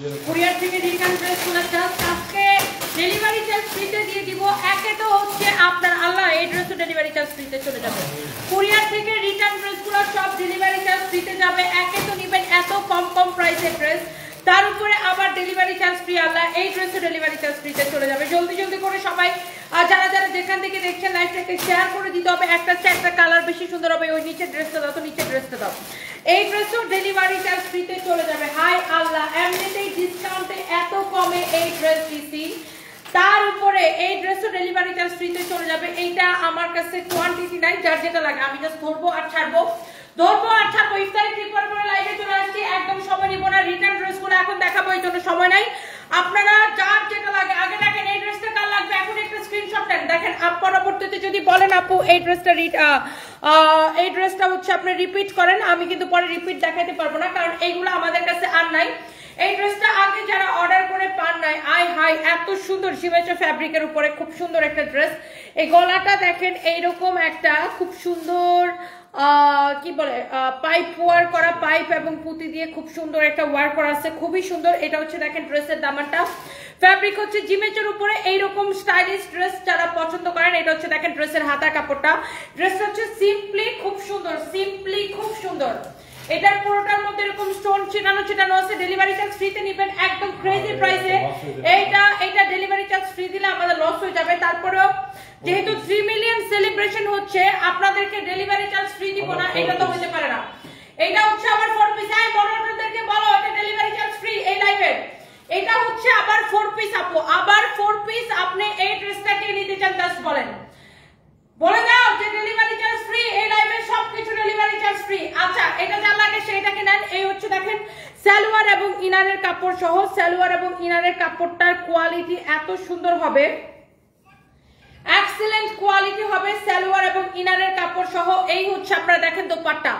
Courier থেকে return ড্রেসগুলো just আজকে ডেলিভারি চার্জ ফ্রিতে দিয়ে দিব। একে তো হচ্ছে আপনার আল্লাহ এই ড্রেসও ডেলিভারি চার্জ ফ্রিতে চলে যাবে। কুরিয়ার থেকে রিটার্ন ড্রেসগুলো সব ডেলিভারি চার্জ ফ্রিতে যাবে। একে তো নেবেন এত কম কম প্রাইসের ড্রেস, তার উপরে আবার ডেলিভারি চার্জ ফ্রি। আল্লাহ এই ড্রেসও ডেলিভারি চার্জ ফ্রিতে চলে যাবে। জলদি জলদি করে সবাই যারা যারা যেখান থেকে দেখছেন লাইভটাকে শেয়ার করে দিতে হবে। একটা কালার বেশি সুন্দর হবে। ওই নিচের ড্রেসটা দাও তো, নিচের ড্রেসটা দাও। এই ড্রেসও ডেলিভারি চার্জ ফ্রিতে চলে যাবে। হাই আল্লাহ, এমনিতেই ডিসকাউন্টে এত কমে এই ড্রেস দিছি, তার উপরে এই ড্রেসও ডেলিভারি চার্জ ফ্রিতে চলে যাবে। এইটা আমার কাছে কোয়ান্টিটি নাই, যার যেটা লাগে আমি জাস্ট ধরবো আর ছাড়বো, ধরবো আর ছাড়বো। ইফতারি ট্রিপার করে লাইভে চলে আসছি, একদম সময় নিব না। রিটার্ন ড্রেসগুলো এখন দেখাবো, এই জন্য সময় নাই। আপনারা যার যেটা লাগে আগে দেখেন এই ড্রেসটা কার লাগবে, এখন একটা স্ক্রিনশট নেন। দেখেন পরবর্তীতে যদি বলেন আপু এই ড্রেসটা হচ্ছে আপনি রিপিট করেন, আমি কিন্তু পরে রিপিট দেখাতে পারবো না, কারণ এইগুলো আমাদের কাছে আর নাই। এই ড্রেসটা আগে যারা অর্ডার করে পান নাই, আই হাই এত সুন্দর সিমেচো ফ্যাব্রিকের উপরে খুব সুন্দর একটা ড্রেস। এই গলাটা দেখেন এইরকম একটা খুব সুন্দর কি বলে পাইপ ওয়ার করা, পাইপ এবং পুঁতি দিয়ে খুব সুন্দর একটা ওয়ার করা আছে, খুবই সুন্দর। এটা হচ্ছে দেখেন ড্রেসের দামানটা, ফ্যাব্রিক হচ্ছে জিমেচের উপরে এইরকম স্টাইলিশ ড্রেস যারা পছন্দ করেন। এটা হচ্ছে দেখেন ড্রেসের হাতার কাপড়টা, ড্রেসটা হচ্ছে সিম্পলি খুব সুন্দর, সিম্পলি খুব সুন্দর। এটার পুরোটার মধ্যে এরকম স্টোন ছিটানো আছে। ডেলিভারি চার্জ ফ্রিতে নেবেন একদম ক্রেজি প্রাইসে। এইটা ডেলিভারি চার্জ ফ্রি দিলে আমাদের লস হয়ে যাবে। তারপরেও যেহেতু 3 মিলিয়ন সেলিব্রেশন হচ্ছে, আপনাদেরকে ডেলিভারি চার্জ ফ্রি দিব না, এটা তো হতে পারে না। এটা হচ্ছে আবার 4 পিস। আই বড়দেরকে বলো এটা ডেলিভারি চার্জ ফ্রি এই লাইভে। এটা হচ্ছে আবার 4 পিস আপু, আবার 4 পিস। আপনি এই ড্রেসটাকে নিতে চান জাস্ট বলেন, বলে দাও যে ডেলিভারি চার্জ ফ্রি এই লাইভে, সবকিছু ডেলিভারি চার্জ ফ্রি। আচ্ছা এটা যা লাগে সেটাকে নেন। এই হচ্ছে দেখেন সালোয়ার এবং ইনারের কাপড় সহ, সালোয়ার এবং ইনারের কাপড়টার কোয়ালিটি এত সুন্দর হবে, এক্সেলেন্ট কোয়ালিটি হবে সালোয়ার এবং ইনারের কাপড় সহ। এই হচ্ছে আপনারা দেখেন দোপাট্টা,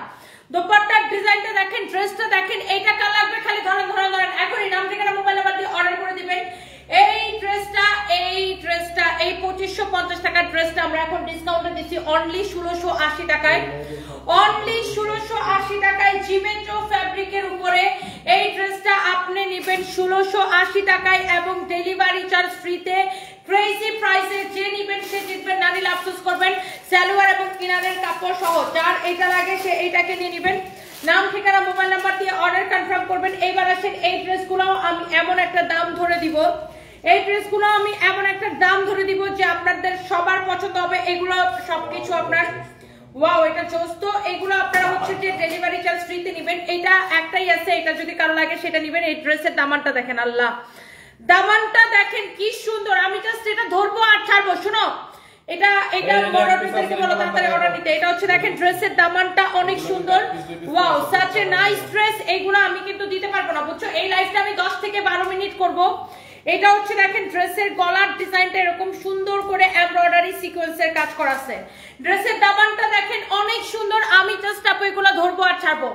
দোপাট্টার ডিজাইনটা দেখেন, ড্রেসটা দেখেন। এইটা কার লাগবে খালি ধরেন এখনই নাম ঠিকানা মোবাইল নাম্বার দিয়ে অর্ডার করে দিবেন। এই ড্রেসটা এই 2550 টাকার ড্রেসটা আমরা এখন ডিসকাউন্টে দিচ্ছি অনলি 1680 টাকায়, অনলি 1680 টাকায় জিমেচো ফ্যাব্রিকের উপরে এই ড্রেসটা আপনি নেবেন 1680 টাকায় এবং ডেলিভারি চার্জ ফ্রিতে। ক্রেজি প্রাইসে যে নেবেন সে জিতবেন, না নিলে আফসোস করবেন। সালোয়ার এবং কিনারের কাপড় সহ যার এটা লাগে সে এইটাকে নিয়ে নেবেন। নাম ঠিকানা মোবাইল নাম্বার দিয়ে অর্ডার কনফার্ম করবেন। এইবার আসেন এই ড্রেসগুলো আমি এমন একটা দাম ধরে দিব, এই ড্রেসগুলো আমি এমন একটা দাম ধরে দিব যে আপনাদের সবার পছন্দ হবে। এগুলো সবকিছু আপনার ওয়াও, এটা চোস্ত। এগুলো আপনারা হচ্ছে যে ডেলিভারি চার্জ ফ্রিতে নেবেন। এটা একটাই আছে, এটা যদি কারো লাগে সেটা নেবেন। এই ড্রেসের দামানটা দেখেন, আল্লাহ দামানটা দেখেন কি সুন্দর। আমি জাস্ট এটা ধরবো আর ছাড়বো। শোনো এটা বড়দেরকে বলো তাড়াতাড়ি অর্ডার দিতে। এটা হচ্ছে দেখেন ড্রেসের দামানটা অনেক সুন্দর, wow such a nice dress. এইগুলো আমি কিন্তু দিতে পারবো না বুঝছো, এই লাইভটা আমি 10 থেকে 12 মিনিট করব। এটা হচ্ছে দেখেন ড্রেসের গলার ডিজাইনটা এরকম সুন্দর করে এমব্রয়ডারি সিকোয়েন্সের কাজ করা আছে। ড্রেসের দামানটা দেখেন অনেক সুন্দর। আমি জাস্ট আপু এগুলো ধরবো আর ছাড়বো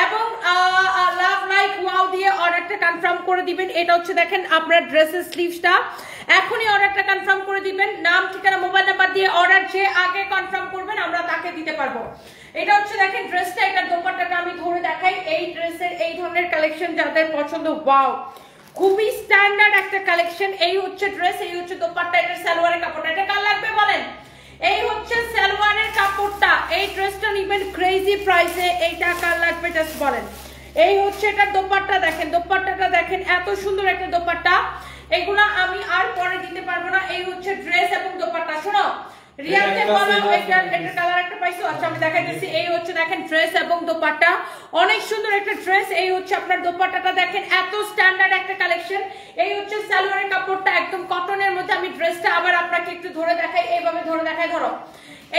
এবং লাভ লাইক ওয়াও দিয়ে অর্ডারটা কনফার্ম করে দিবেন। এটা হচ্ছে দেখেন আপনার ড্রেসের স্লিভসটা, এখনই অর্ডারটা কনফার্ম করে দিবেন। নাম ঠিকানা মোবাইল নাম্বার দিয়ে অর্ডার যে আগে কনফার্ম করবেন আমরা তাকে দিতে পারবো। এটা হচ্ছে দেখেন ড্রেসটা, এটা দোপাট্টাটা আমি ধরে দেখাই। এই ড্রেসের এই ধরনের কালেকশন যাদের পছন্দ, ওয়াও খুবই স্ট্যান্ডার্ড একটা কালেকশন। এই হচ্ছে ড্রেস, এই হচ্ছে দোপাট্টা, এটা সালোয়ারের কাপড়টা। এটা কার লাগবে বলেন? এই হচ্ছে সালোয়ারের কাপড়টা। এই ড্রেসটা নেবেন ক্রেজি প্রাইসে। এইটা কার লাগবে জাস্ট বলেন। এই হচ্ছে এটা দোপাট্টা দেখেন, দোপাট্টাটা দেখেন এত সুন্দর একটা দোপাট্টা। এগুলা আমি আর পরে দিতে পারবো না। এই হচ্ছে ড্রেস এবং দোপাট্টা। শোনো রিয়াতে বলো এটা কালার একটা পাইছো। আচ্ছা আমি দেখাইতেছি। এই হচ্ছে দেখেন ড্রেস এবং দোপাট্টা, অনেক সুন্দর একটা ড্রেস। এই হচ্ছে আপনার দোপাট্টাটা দেখেন এত স্ট্যান্ডার্ড একটা কালেকশন। এই হচ্ছে সালোয়ারের কাপড়টা একদম কটনের মধ্যে। আমি ড্রেসটা আবার আপনাকে একটু ধরে দেখাই, এইভাবে ধরে দেখাই, ধরো।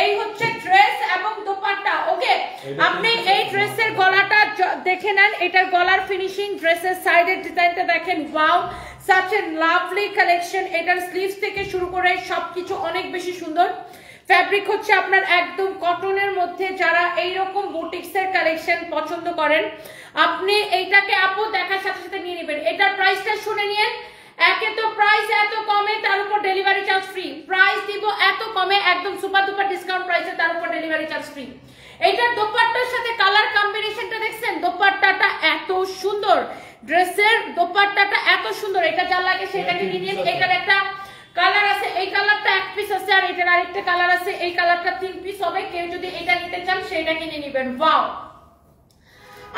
এই হচ্ছে ড্রেস এবং দোপাট্টা। ওকে, আপনি এই ড্রেসের গলাটা দেখে নেন, এটার গলার ফিনিশিং, ড্রেসের সাইডের ডিজাইনটা দেখেন, wow such a lovely collection। এটার স্লিভস থেকে শুরু করে সবকিছু অনেক বেশি সুন্দর। ফ্যাব্রিক হচ্ছে আপনার একদম কটনের মধ্যে। যারা এইরকম বুটিক্সের কালেকশন পছন্দ করেন আপনি এইটাকে আপু দেখার সাথে সাথে নিয়ে নেবেন। এটার প্রাইসটা শুনে নিন। একে তো প্রাইস এত কমে, তার উপর ডেলিভারি চার্জ ফ্রি। প্রাইস দিব এত কমে, একদম সুপার ডুপার ডিসকাউন্ট প্রাইসে, তার উপর ডেলিভারি চার্জ ফ্রি। এইটার দোপাট্টার সাথে কালার কম্বিনেশনটা দেখছেন, দোপাট্টাটা এত সুন্দর, ড্রেসের দোপাট্টাটা সুন্দর, এটা যার লাগে সেটাকে নিয়ে নিন। এটার একটা কালার আছে, এই কালারটা এক পিস আছে, আর এটার আরেকটা কালার আছে, এই কালারটা 3 পিস হবে। কেউ যদি এটা নিতে চান সেটা কিনে নেবেন। ওয়াও,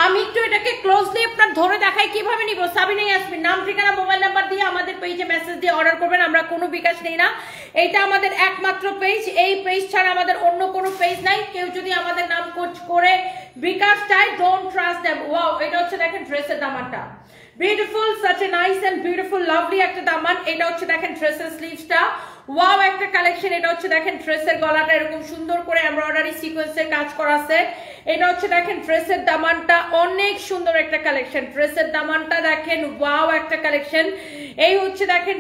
আমি একটু এটাকে ক্লোজলি আপনার ধরে দেখাই কিভাবে নিব। সাবিনা ইয়াসমিন, নাম ঠিকানা মোবাইল নাম্বার দিয়ে আমাদের পেজে মেসেজ দিয়ে অর্ডার করবেন। আমরা কোনো বিকাশ নেই না, এটা আমাদের একমাত্র পেজ। এই পেজ ছাড়া আমাদের অন্য কোনো পেজ নাই। কেউ যদি আমাদের নাম কোচ করে বিকাশ চাই, ডোন্ট ট্রাস্ট দেম। ওয়াও, এটা হচ্ছে দেখেন ড্রেসের দামানটা beautiful, such a nice and beautiful lovely একটা দামান। এটা হচ্ছে দেখেন ড্রেসের স্লিভসটা, ওয়াও একটা কালেকশন। এটা হচ্ছে দেখেন ড্রেসের গলাটা এরকম সুন্দর করে এমব্রয়ডারি সিকোয়েন্সের কাজ করা আছে। এটা হচ্ছে দেখেন ড্রেসের দামানটা, অনেক সুন্দর একটা কালেকশন। ড্রেসের দামানটা দেখেন, ওয়াও একটা কালেকশন। এই হচ্ছে দেখেন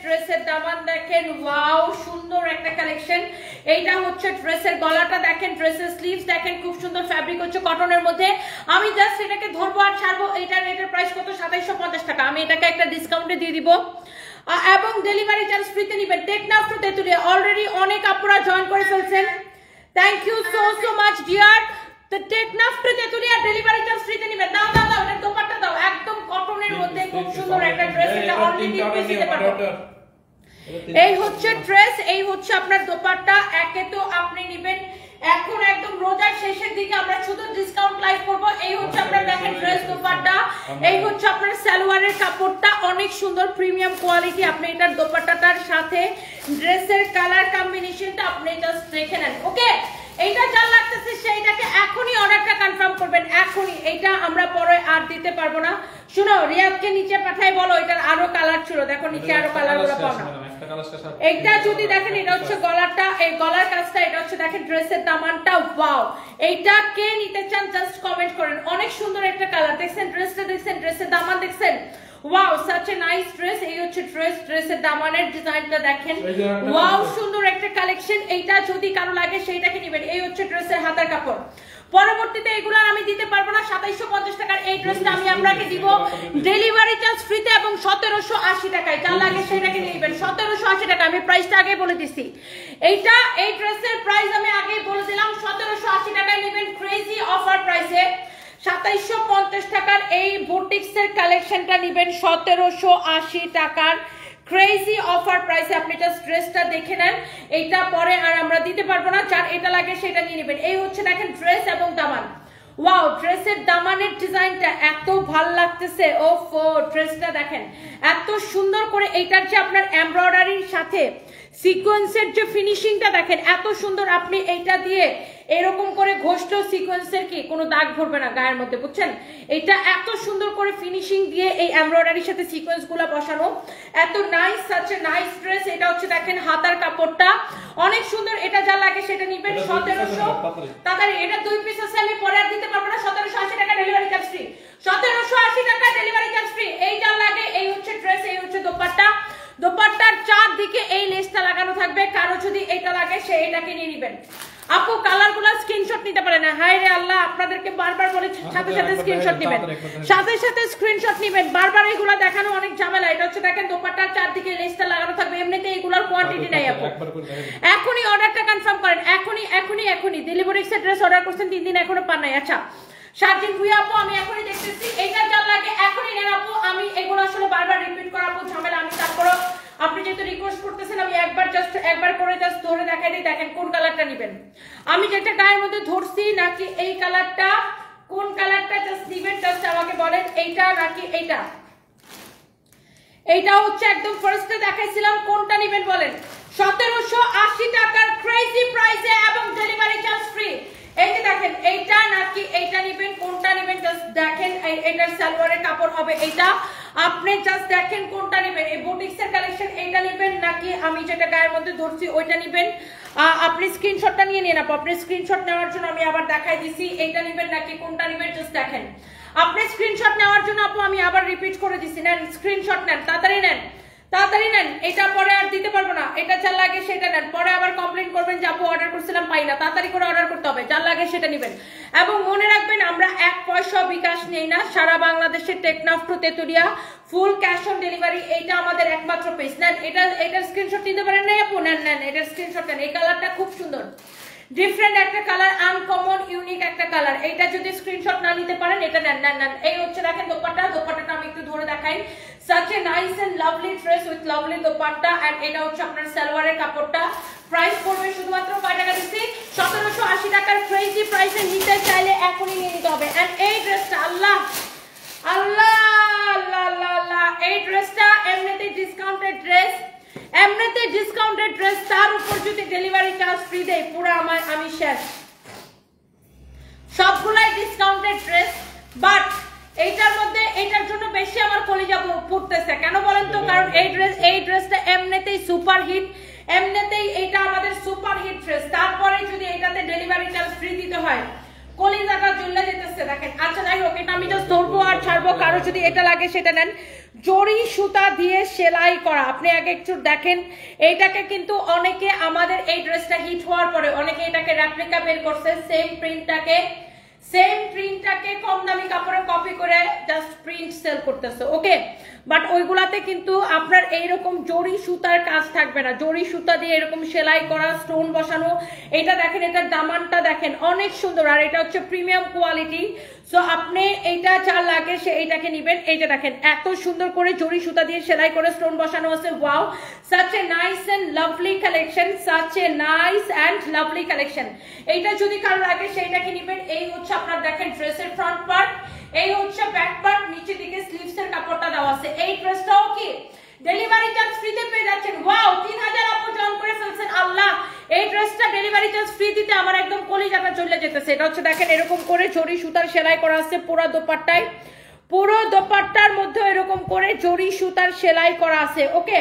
ড্রেসের দামান দেখেন, ওয়াও সুন্দর একটা কালেকশন। এইটা হচ্ছে ড্রেসের গলাটা দেখেন, ড্রেসের স্লিভস দেখেন, খুব সুন্দর ফ্যাব্রিক হচ্ছে কটনের মধ্যে। আমি জাস্ট এটাকে ধরবো আর ছাড়বো। এটার প্রাইস কত? 2750 টাকা। আমি এটাকে একটা ডিসকাউন্টে দিয়ে দিব এবং ডেলিভারি চার্জ ফ্রিতে নিবেন। টেকনাফ টু তেতুলিয়া অলরেডি অনেক আপুরা জয়েন করে ফেলছেন। Thank you so much dear. তো Teknaf to Tetulia delivery charge ফ্রিতে নিবেন। দাও দাও দাও, এটা দোপাট্টা দাও, একদম কটনের মধ্যে খুব সুন্দর একটা ড্রেস। এটা অলরেডি পিস দিতে পারবো। এই হচ্ছে ড্রেস, এই হচ্ছে আপনার দোপাট্টা। একে তো আপনি নিবেন, এখন একদম রোজার শেষের দিকে আমরা শুধু ডিসকাউন্ট লাইভ করব। এই হচ্ছে আপনার দেখেন ড্রেস দোপাট্টা, এই হচ্ছে আপনার সালোয়ারের কাপড়টা অনেক সুন্দর প্রিমিয়াম কোয়ালিটি। আপনি এটার দোপাট্টাটার সাথে ড্রেসের কালার কম্বিনেশনটা আপনি জাস্ট দেখে নেন। ওকে, এইটা যা লাগতেছে সেইটাকে এখনই অর্ডারটা কনফার্ম করবেন, এখনই। এইটা আমরা পরে আর দিতে পারবো না। শুনো, রিয়াদকে নিচে পাঠাই বলো, এটার আরো কালার ছিল, দেখো নিচে আরো কালার গুলো পাও না। এইটা যদি দেখেন, এটা হচ্ছে গলাটা, এই গলার কাজটা। এটা হচ্ছে দেখেন ড্রেসের দামানটা, ওয়াও। এইটা কে নিতে চান জাস্ট কমেন্ট করেন। অনেক সুন্দর একটা কালার, দেখছেন ড্রেসটা, দেখছেন ড্রেসের দামান, দেখছেন wow such a nice dress. এই হচ্ছে ড্রেসের দামানের ডিজাইনটা দেখেন, ওয়াও সুন্দর একটা কালেকশন। এইটা যদি কারো লাগে সেইটাকে নেবেন। এই হচ্ছে ড্রেসের হাতার কাপড়। পরবর্তীতে এগুলো আমি দিতে পারবো না। 2750 টাকার এই ড্রেসটা আমি আপনাকে দিব ডেলিভারি চার্জ ফ্রিতে এবং 1780 টাকায়। যার লাগে সেটাকে নেবেন 1780 টাকা। আমি প্রাইসটা আগে বলে দিছি। এইটা এই ড্রেসের প্রাইস আমি আগেই বলে দিলাম, 1780 টাকায় নেবেন ক্রেজি অফার প্রাইসে। 2750 টাকার এই বুটিক্সের কালেকশনটা নেবেন 1780 টাকার ক্রেজি অফার প্রাইসে। আপনি জাস্ট ড্রেসটা দেখে নেন, এইটা পরে আর আমরা দিতে পারবো না। যার এটা লাগে সেটা নিয়ে নেবেন। এই হচ্ছে দেখেন ড্রেস এবং দামান, ওয়াও ড্রেসের দামানের ডিজাইনটা এত ভাল লাগতেছে। ওফো, ড্রেসটা দেখেন এত সুন্দর করে। এইটার যে আপনার এমব্রয়ডারির সাথে সিকোয়েন্সের যে ফিনিশিংটা দেখেন এত সুন্দর। আপনি এইটা দিয়ে এরকম করে ঘষলেও সিকোয়েন্সের কি কোনো দাগ ধরবে না গায়ের মধ্যে, বুঝছেন? এটা এত সুন্দর করে ফিনিশিং দিয়ে এই এমব্রয়ডারির সাথে সিকোয়েন্স গুলা বসানো, এত nice, such a nice dress. এটা হচ্ছে দেখেন হাতার কাপড়টা অনেক সুন্দর। এটা যা লাগে সেটা নিবেন 1700 তাড়াতাড়ি। এটা 2 পিস আছে, আমি পরে আর দিতে পারবো না। 1780 টাকা ডেলিভারি চার্জ ফ্রি, 1780 টাকা ডেলিভারি চার্জ ফ্রি। এই যা লাগে, এই হচ্ছে ড্রেস, এই হচ্ছে দোপাট্টা। দোপাট্টার চারদিকে এই লেসটা লাগানো থাকবে। কারো যদি এটা লাগে সে এটাকে নিয়ে নেবেন। আপু কালারগুলো স্ক্রিনশট নিতে পারে না। হায় রে আল্লাহ, আপনাদেরকে বারবার বলে সাথে সাথে স্ক্রিনশট নেবেন, সাথে সাথে স্ক্রিনশট নেবেন। বারবার এগুলো দেখানো অনেক ঝামেলা। এটা হচ্ছে দেখেন দোপাট্টার চারদিকে লেসটা লাগানো থাকবে। এমনিতে এগুলোর কোয়ান্টিটি নাই আপু। এখনই অর্ডারটা কনফার্ম করেন, এখনই এখনই এখনই। ডেলিভারি ড্রেস অর্ডার করছেন 3 দিন এখনো পান নাই। আচ্ছা 7 দিন ভুয়া আপু, আমি এখনই দেখতেছি। এইটা যা লাগে এখনই নেন আপু। আমি এগুলো আসলে বারবার রিপিট করাবো ঝামেলা। আমি তারপরও আপনি যেহেতু রিকোয়েস্ট করতেছেন, আমি একবার করে জাস্ট ধরে দেখাই দিই। দেখেন কোন কালারটা নেবেন। আমি যেটা গায়ের মধ্যে ধরছি নাকি এই কালারটা, কোন কালারটা জাস্ট নেবেন জাস্ট আমাকে বলেন। এইটা নাকি এইটা? এইটা হচ্ছে একদম ফার্স্টে দেখাইছিলাম, কোনটা নেবেন বলেন। 1780 টাকার ক্রেজি প্রাইসে এবং ডেলিভারি চার্জ ফ্রি। এই যে দেখেন এইটা নাকি এইটা নেবেন, কোনটা নেবেন জাস্ট দেখেন। এটার সালোয়ারের কাপড় হবে এইটা। আপনি জাস্ট দেখেন কোনটা নেবেন। এই বুটিক্সের কালেকশন এইটা নেবেন নাকি আমি যেটা গায়ের মধ্যে ধরছি ওইটা নেবেন। আপনি স্ক্রিনশটটা নিয়ে নিন আপু। আপনি স্ক্রিনশট নেওয়ার জন্য আমি আবার দেখাই দিছি, এইটা নেবেন নাকি কোনটা নেবেন জাস্ট দেখেন। আপনি স্ক্রিনশট নেওয়ার জন্য আপু আমি আবার রিপিট করে দিছি, নেন স্ক্রিনশট নেন, তাড়াতাড়ি নেন, তাড়াতাড়ি নেন। এটা পরে আর দিতে পারবো না। এটা যা লাগে সেটা নেন, পরে আবার কমপ্লেইন করবেন যে আপু অর্ডার করছিলাম পাই না। তাড়াতাড়ি করে অর্ডার করতে হবে, যা লাগে সেটা নেবেন। এবং মনে রাখবেন আমরা 1 পয়সা বিকাশ নেই না। সারা বাংলাদেশে Teknaf to Tetulia full cash on delivery. এইটা আমাদের একমাত্র পেজ। নেন এটার স্ক্রিনশট নিতে পারেন না আপু? নেন নেন, এটার স্ক্রিনশট নেন। এই কালারটা খুব সুন্দর, ডিফারেন্ট একটা কালার, আনকমন ইউনিক একটা কালার। এইটা যদি স্ক্রিনশট না নিতে পারেন এটা নেন নেন নেন। এই হচ্ছে দেখেন দোপাট্টা। দোপাট্টাটা আমি একটু ধরে দেখাই। such a nice and lovely dress with lovely dupatta and এটা হচ্ছে আপনার সালোয়ারের কাপড়টা প্রাইস পড়বে শুধুমাত্র কয় টাকা দিচ্ছি 1780 টাকার ক্রেজি প্রাইসে নিতে চাইলে এখনই নিয়ে নিতে হবে এন্ড এই ড্রেসটা আল্লাহ আল্লাহ আল্লাহ আল্লাহ এই ড্রেসটা এমনিতে ডিসকাউন্টেড ড্রেস তার উপর যদি ডেলিভারি চার্জ ফ্রি দেই পুরো আমি শেষ সবগুলাই ডিসকাউন্টেড ড্রেস বাট এইটার মধ্যে এইটার জন্য বেশি আমার কলিজা ফুটতেছে কেন বলেন তো কারণ এই ড্রেসটা এমনিতেই সুপার হিট এমনিতেই এটা আমাদের সুপার হিট ড্রেস তারপরে যদি এটাতে ডেলিভারি চার্জ ফ্রি দিতে হয় কলিজাটা জ্বলে যেতেছে দেখেন আচ্ছা যাই হোক এটা আমি জাস্ট ধরবো আর ছাড়বো কারো যদি এটা লাগে সেটা নেন জরি সুতা দিয়ে সেলাই করা আপনি আগে একটু দেখেন এইটাকে কিন্তু অনেকে আমাদের এই ড্রেসটা হিট হওয়ার পরে অনেকে এটাকে রেপ্লিকা বের করছে সেম প্রিন্টটাকে কম দামি কাপড়ে কপি করে জাস্ট প্রিন্ট সেল করতেছে ওকে বাট ওইগুলাতে কিন্তু আপনার এইরকম জরি সুতার কাজ থাকবে না জরি সুতা দিয়ে এরকম সেলাই করা স্টোন বসানো এটা দেখেন এটার দামানটা দেখেন অনেক সুন্দর আর এটা হচ্ছে প্রিমিয়াম কোয়ালিটি সো আপনি এইটা যার লাগে সে এইটাকে নেবেন এইটা দেখেন এত সুন্দর করে জরি সুতা দিয়ে সেলাই করে স্টোন বসানো আছে wow such a nice and lovely collection এইটা যদি কারো লাগে সেইটাকে নেবেন এই হচ্ছে আপনার দেখেন ড্রেসের ফ্রন্ট পার্ট এই হচ্ছে ব্যাক পার্ট নিচে দিকে স্লিভস এর কাপড়টা দেওয়া আছে এই ড্রেসটাও কি ডেলিভারি চার্জ ফ্রিতে পেয়ে যাচ্ছেন ওয়াও 3000 আপু জন করে ফেলছেন আল্লাহ এই ড্রেসটা ডেলিভারি চার্জ ফ্রি দিতে আমার একদম কলিজাটা চলে যেতেছে এটা হচ্ছে দেখেন এরকম করে জরি সুতার সেলাই করা আছে পুরো দোপাট্টার মধ্যে এরকম করে জরি সুতার সেলাই করা আছে ওকে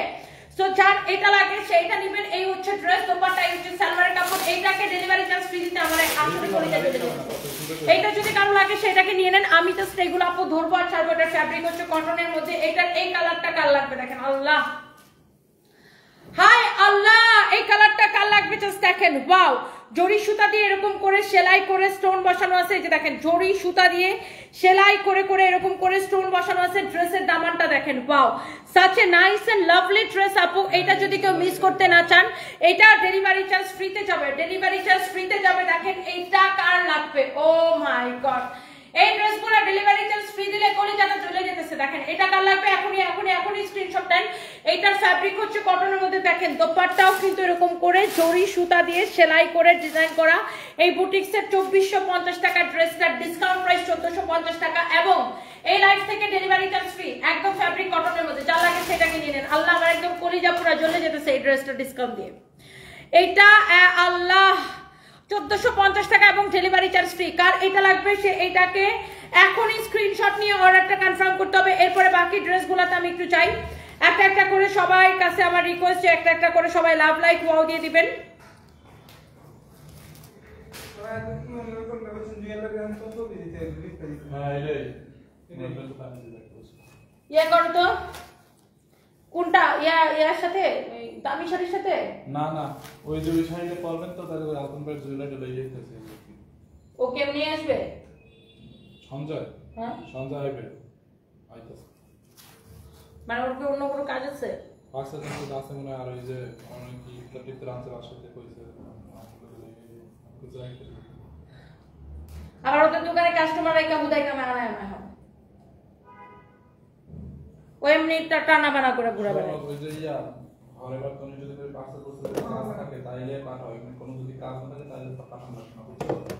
সো যার এটা লাগে সেইটা নেবেন এই হচ্ছে ড্রেস দোপাট্টা এই হচ্ছে সালোয়ারের কাপড় এইটাকে ডেলিভারি চার্জ ফ্রি দিতে আমার আসলে কলিজা চলে যেতেছে এইটা যদি কারো লাগে সেটাকে নিয়ে নেন আমি জাস্ট এগুলো আপু ধরবো আর ছাড়বো এটার ফ্যাব্রিক হচ্ছে কটনের মধ্যে এটার এই কালারটা কার লাগবে দেখেন আল্লাহ হাই আল্লাহ এই কালারটা কার লাগবে জাস্ট দেখেন ওয়াও জরি সুতা দিয়ে এরকম করে সেলাই করে স্টোন বসানো আছে এই যে দেখেন জরি সুতা দিয়ে সেলাই করে করে এরকম করে স্টোন বসানো আছে ড্রেসের দামানটা দেখেন wow such a nice and lovely dress আপু এটা যদি কেউ মিস করতে না চান এটা ডেলিভারি চার্জ ফ্রিতে যাবে দেখেন এইটা কার লাগবে ও মাই গড এই ড্রেসগুলো ডেলিভারি চার্জ ফ্রি দিলে কলিজাটা চলে যেতেছে দেখেন এটা কার লাগবে এখনই স্ক্রিনশট দেন এইটার ফ্যাব্রিক হচ্ছে কটনের মধ্যে দেখেন দোপাট্টাও কিন্তু এরকম করে জরি সুতা দিয়ে সেলাই করে ডিজাইন করা এই বুটিক্সের 2450 টাকা ড্রেসটার ডিসকাউন্ট প্রাইস 1450 টাকা এবং এই লাইফ থেকে ডেলিভারি চার্জ ফ্রি একদম ফ্যাব্রিক কটনের মধ্যে যা লাগে সেটাকে নিয়ে নেন আল্লাহ আমার একদম কলিজা পুরো জ্বলে যেতেছে এই ড্রেসটা ডিসকাউন্ট দিয়ে এইটা আল্লাহ 1450 টাকা এবং ডেলিভারি চার্জ ফ্রি কার এটা লাগবে সে এইটাকে এখনই স্ক্রিনশট নিয়ে অর্ডারটা কনফার্ম করতে হবে এরপরে বাকি ড্রেসগুলোতে আমি একটু চাই একটা করে সবাই কাছে আমার রিকোয়েস্ট যে একটা করে সবাই লাভ লাইক ওয়াও দিয়ে দিবেন ইয়া করো তো কোনটা ইয়ার সাথে দামি শাড়ির সাথে না ওই যে শাড়িটা পরবেন তো তাহলে ওই আলপন ভাই জুয়েলারি লই যাইতেছে ও কেমনে আসবে সঞ্জয় হ্যাঁ সঞ্জয় আইবে আইতাছে মানে ওর কি অন্য কোনো কাজ আছে পাঁচটা দিন তো আছে মনে আর ওই যে অনেক কি প্রত্যেকটা রাতে বাসাতে কইছে আর ওদের দোকানে কাস্টমার আইকা বুদাই কামে আনায় না হয় ও এমনি টানা বানা করে ঘুরা বেড়ায় ওই যে ইয়া ঘরে বার তুমি যদি করে পাঁচটা বছর কাজ থাকে তাইলে পাঠাও কোনো যদি কাজ না থাকে তাহলে পাঠানো লাগবে না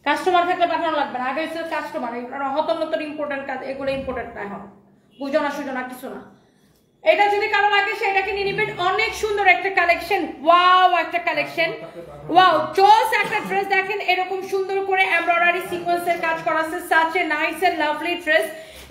কাস্টমার থাকলে পাঠানো লাগবে না আগে হচ্ছে কাস্টমার এগুলো নতুন ইম্পর্টেন্ট কাজ এগুলো ইম্পর্টেন্ট না এখন বুঝো না সুজো না কিছু না এটা যদি কারো লাগে সেটাকে নিয়ে নেবেন অনেক সুন্দর একটা কালেকশন ওয়াও একটা কালেকশন ওয়াও জোস একটা ড্রেস দেখেন এরকম সুন্দর করে এমব্রয়ডারি সিকোয়েন্সের কাজ করা আছে such a nice and lovely dress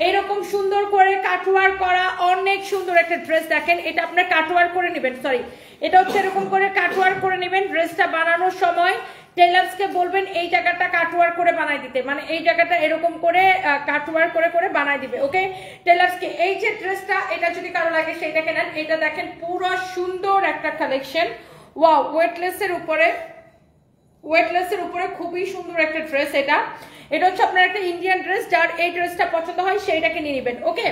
এরকম সুন্দর করে কাটওয়ার করা অনেক সুন্দর একটা ড্রেস দেখেন এটা আপনি কাটওয়ার করে নেবেন সরি এটা হচ্ছে এরকম করে কাটওয়ার করে নেবেন ড্রেসটা বানানোর সময় টেলার্সকে বলবেন এই জায়গাটা কাটওয়ার করে বানাই দিতে মানে এই জায়গাটা এরকম করে কাটওয়ার করে করে বানাই দিবে ওকে টেলার্সকে এই যে ড্রেসটা এটা যদি কারো লাগে সেটাকে নেন এটা দেখেন পুরো সুন্দর একটা কালেকশন ওয়াও ওয়েটলেসের উপরে খুবই সুন্দর একটা ড্রেস এটা হচ্ছে আপনার একটা ইন্ডিয়ান ড্রেস যার এই ড্রেসটা পছন্দ হয় সেইটাকে নিয়ে নেবেন ওকে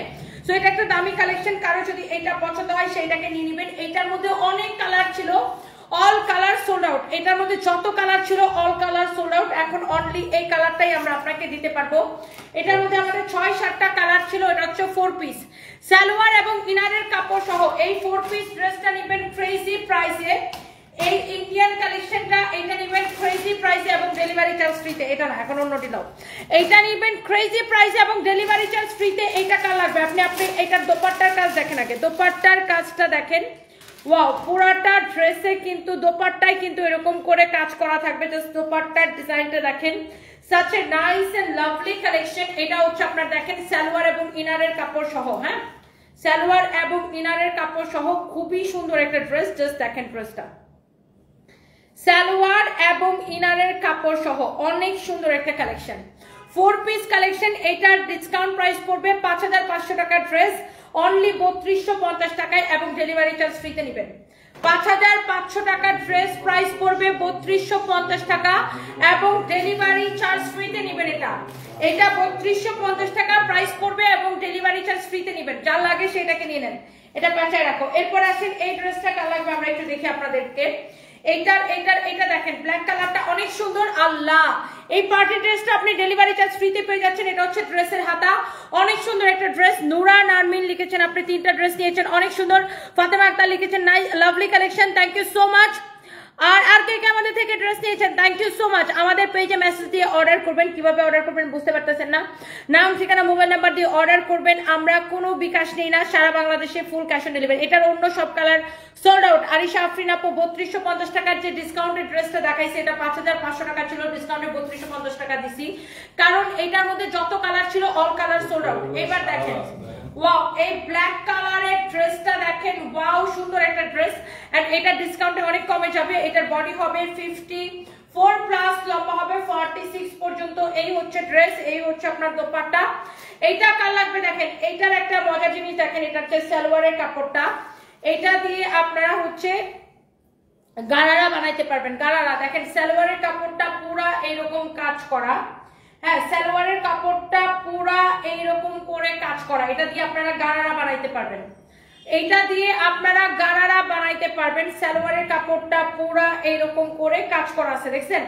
সো এটা একটা দামি কালেকশন কারো যদি এটা পছন্দ হয় সেইটাকে নিয়ে নেবেন এটার মধ্যে অনেক কালার ছিল অল কালার সোল্ড আউট, এটার মধ্যে যত কালার ছিল অল কালার সোল্ড আউট, এখন অনলি এই কালারটাই আমরা আপনাকে দিতে পারবো। এটার মধ্যে আমাদের 6-7টা কালার ছিল, এটা হচ্ছে 4 পিস সালোয়ার এবং ইনারের কাপড় সহ এই 4 পিস ড্রেসটা নেবেন ক্রেজি প্রাইসে। এই ইন্ডিয়ান কালেকশনটা এটা নেবেন ক্রেজি প্রাইসে এবং ডেলিভারি চার্জ ফ্রিতে। এটা না, এখন অন্যটি দাও। এইটা নেবেন ক্রেজি প্রাইসে এবং ডেলিভারি চার্জ ফ্রিতে। এইটা কার লাগবে আপনি এটার দোপাট্টার কাজ দেখেন আগে, দোপাট্টার কাজটা দেখেন। ওয়াও, পুরাটা ড্রেসে কিন্তু দোপাট্টায় কিন্তু এরকম করে কাজ করা থাকবে। জাস্ট দোপাট্টার ডিজাইনটা দেখেন, such a nice and lovely collection। এটা হচ্ছে আপনার দেখেন সালোয়ার এবং ইনারের কাপড় সহ, হ্যাঁ সালোয়ার এবং ইনারের কাপড় সহ খুবই সুন্দর একটা ড্রেস। জাস্ট দেখেন ড্রেসটা, সালোয়ার এবং ইনারের কাপড় সহ অনেক সুন্দর একটা কালেকশন, 4 পিস কালেকশন। এটার ডিসকাউন্ট প্রাইস পড়বে 5500 টাকার ড্রেস অনলি 3250 টাকায় এবং ডেলিভারি চার্জ ফ্রিতে নেবেন। 5500 টাকার ড্রেস প্রাইস পড়বে 3250 টাকা এবং ডেলিভারি চার্জ ফ্রিতে নেবেন। এটা 3250 টাকা প্রাইস পড়বে এবং ডেলিভারি চার্জ ফ্রিতে নেবেন। যা লাগে সেটাকে নিয়ে নেন, এটা বাঁচায় রাখো। এরপর আসেন এই ড্রেসটা কার লাগবে আমরা একটু দেখি আপনাদেরকে। এটা দেখেন ব্ল্যাক কালারটা অনেক সুন্দর। আল্লাহ, এই পার্টি ড্রেসটা আপনি ডেলিভারি চার্জ ফ্রিতে পেয়ে যাচ্ছেন। এটা হচ্ছে ড্রেসের হাতা, অনেক সুন্দর একটা ড্রেস। নুরা নারমিন লিখেছেন আপনি 3টা ড্রেস নিয়েছেন, অনেক সুন্দর। ফাতেমা আক্তার লিখেছেন nice lovely collection, thank you so much. আর কে কে আমাদের থেকে ড্রেস নিয়েছেন থ্যাংক ইউ সো মাচ। আমাদের পেজে মেসেজ দিয়ে অর্ডার করবেন। কিভাবে অর্ডার করবেন বুঝতে পারতেছেন না? নাম, ঠিকানা, মোবাইল নাম্বার দিয়ে অর্ডার করবেন। আমরা কোনো বিকাশ নেই না, সারা বাংলাদেশে ফুল ক্যাশ অন ডেলিভারি। এটার অন্য সব colour sold out. Arisha Afrin আপু 3250 টাকার যে ডিসকাউন্টের ড্রেসটা দেখাইছে এটা 5500 টাকা ছিল, ডিসকাউন্টে 3250 টাকা দিছি, কারণ এটার মধ্যে যত কালার ছিল অল কালার সোল্ড আউট। এবার দেখেন, ওয়াও, এই ব্ল্যাক কালারের ড্রেসটা দেখেন, ওয়াও সুন্দর একটা ড্রেস। এন্ড এটা ডিসকাউন্টে অনেক কমে যাবে। এটার বডি হবে 54 প্লাস, লম্বা হবে 46 পর্যন্ত। এই হচ্ছে ড্রেস, এই হচ্ছে আপনার দোপাট্টা। এইটা কার লাগবে দেখেন, এইটার একটা মজার জিনিস দেখেন, এটা হচ্ছে সালোয়ারের কাপড়টা। এটা দিয়ে আপনারা হচ্ছে গারারা বানাইতে পারবেন। গারারা দেখেন, সালোয়ারের কাপড়টা পুরা এইরকম কাজ করা, হ্যাঁ সালোয়ারের কাপড়টা পুরা এইরকম করে কাজ করা। এটা দিয়ে আপনারা গারারা বানাইতে পারবেন, এইটা দিয়ে আপনারা গারারা বানাইতে পারবেন। সালোয়ারের কাপড়টা পুরা এইরকম করে কাজ করা আছে, দেখছেন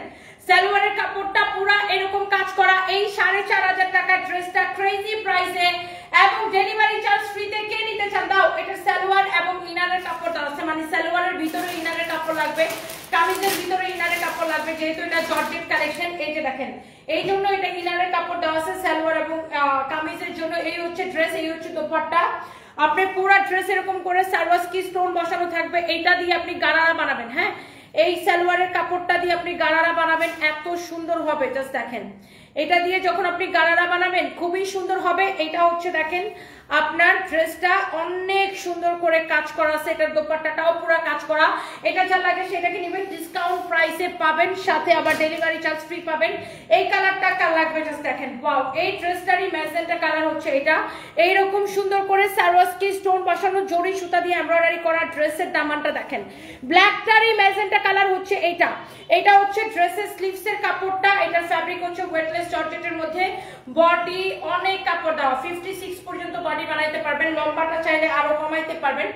সালোয়ারের কাপড়টা পুরা এরকম কাজ করা। এই 4500 টাকার ড্রেসটা ক্রেজি প্রাইসে এবং ডেলিভারি চার্জ ফ্রিতে। কে নিতে চান দাও। এটা সালোয়ার এবং ইনারের কাপড় দেওয়া আছে, মানে সালোয়ারের ভিতরে ইনারের কাপড় লাগবে, কামিজের ভিতরে ইনারের কাপড় লাগবে, যেহেতু এটা জর্জেট কালেকশন। এই যে দেখেন, এই জন্য এটা ইনারের কাপড় দেওয়া আছে সালোয়ার এবং কামিজের জন্য। এই হচ্ছে ড্রেস, এই হচ্ছে দোপাট্টা। আপনি পুরো ড্রেস এরকম করে সারওয়াস্কি স্টোন বসানো থাকবে। এইটা দিয়ে আপনি গারারা বানাবেন, হ্যাঁ এই সালোয়ারের কাপড়টা দিয়ে আপনি গারারা বানাবেন, এত সুন্দর হবে। জাস্ট দেখেন, এটা দিয়ে যখন আপনি গারারা বানাবেন খুবই সুন্দর হবে। এটা হচ্ছে দেখেন আপনার ড্রেসটা অনেক সুন্দর করে কাজ করা আছে, এটার দোপাট্টাটাও পুরো কাজ করা। এটা যা লাগে সেটাকে নেবেন, ডিসকাউন্ট প্রাইসে পাবেন, সাথে আবার ডেলিভারি চার্জ ফ্রি পাবেন। এই কালারটা কার লাগবে জাস্ট দেখেন, ওয়াও এই ড্রেসটারই ম্যাজেন্টা কালার হচ্ছে এটা। এইরকম সুন্দর করে সারওয়াস্কি স্টোন বসানো জরি সুতা দিয়ে এমব্রয়ডারি করা ড্রেসের দামানটা দেখেন। ব্ল্যাকটারই ম্যাজেন্টা কালার হচ্ছে এইটা। এটা হচ্ছে ড্রেসের স্লিভসের কাপড়টা, এটার ফ্যাব্রিক হচ্ছে ওয়েটলেস জর্জেটের মধ্যে। বডি অনেক কাপড় দেওয়া, 56 পর্যন্ত বডি বানাইতে পারবেন। লম্বাটা চাইলে আরো কমাইতে পারবেন।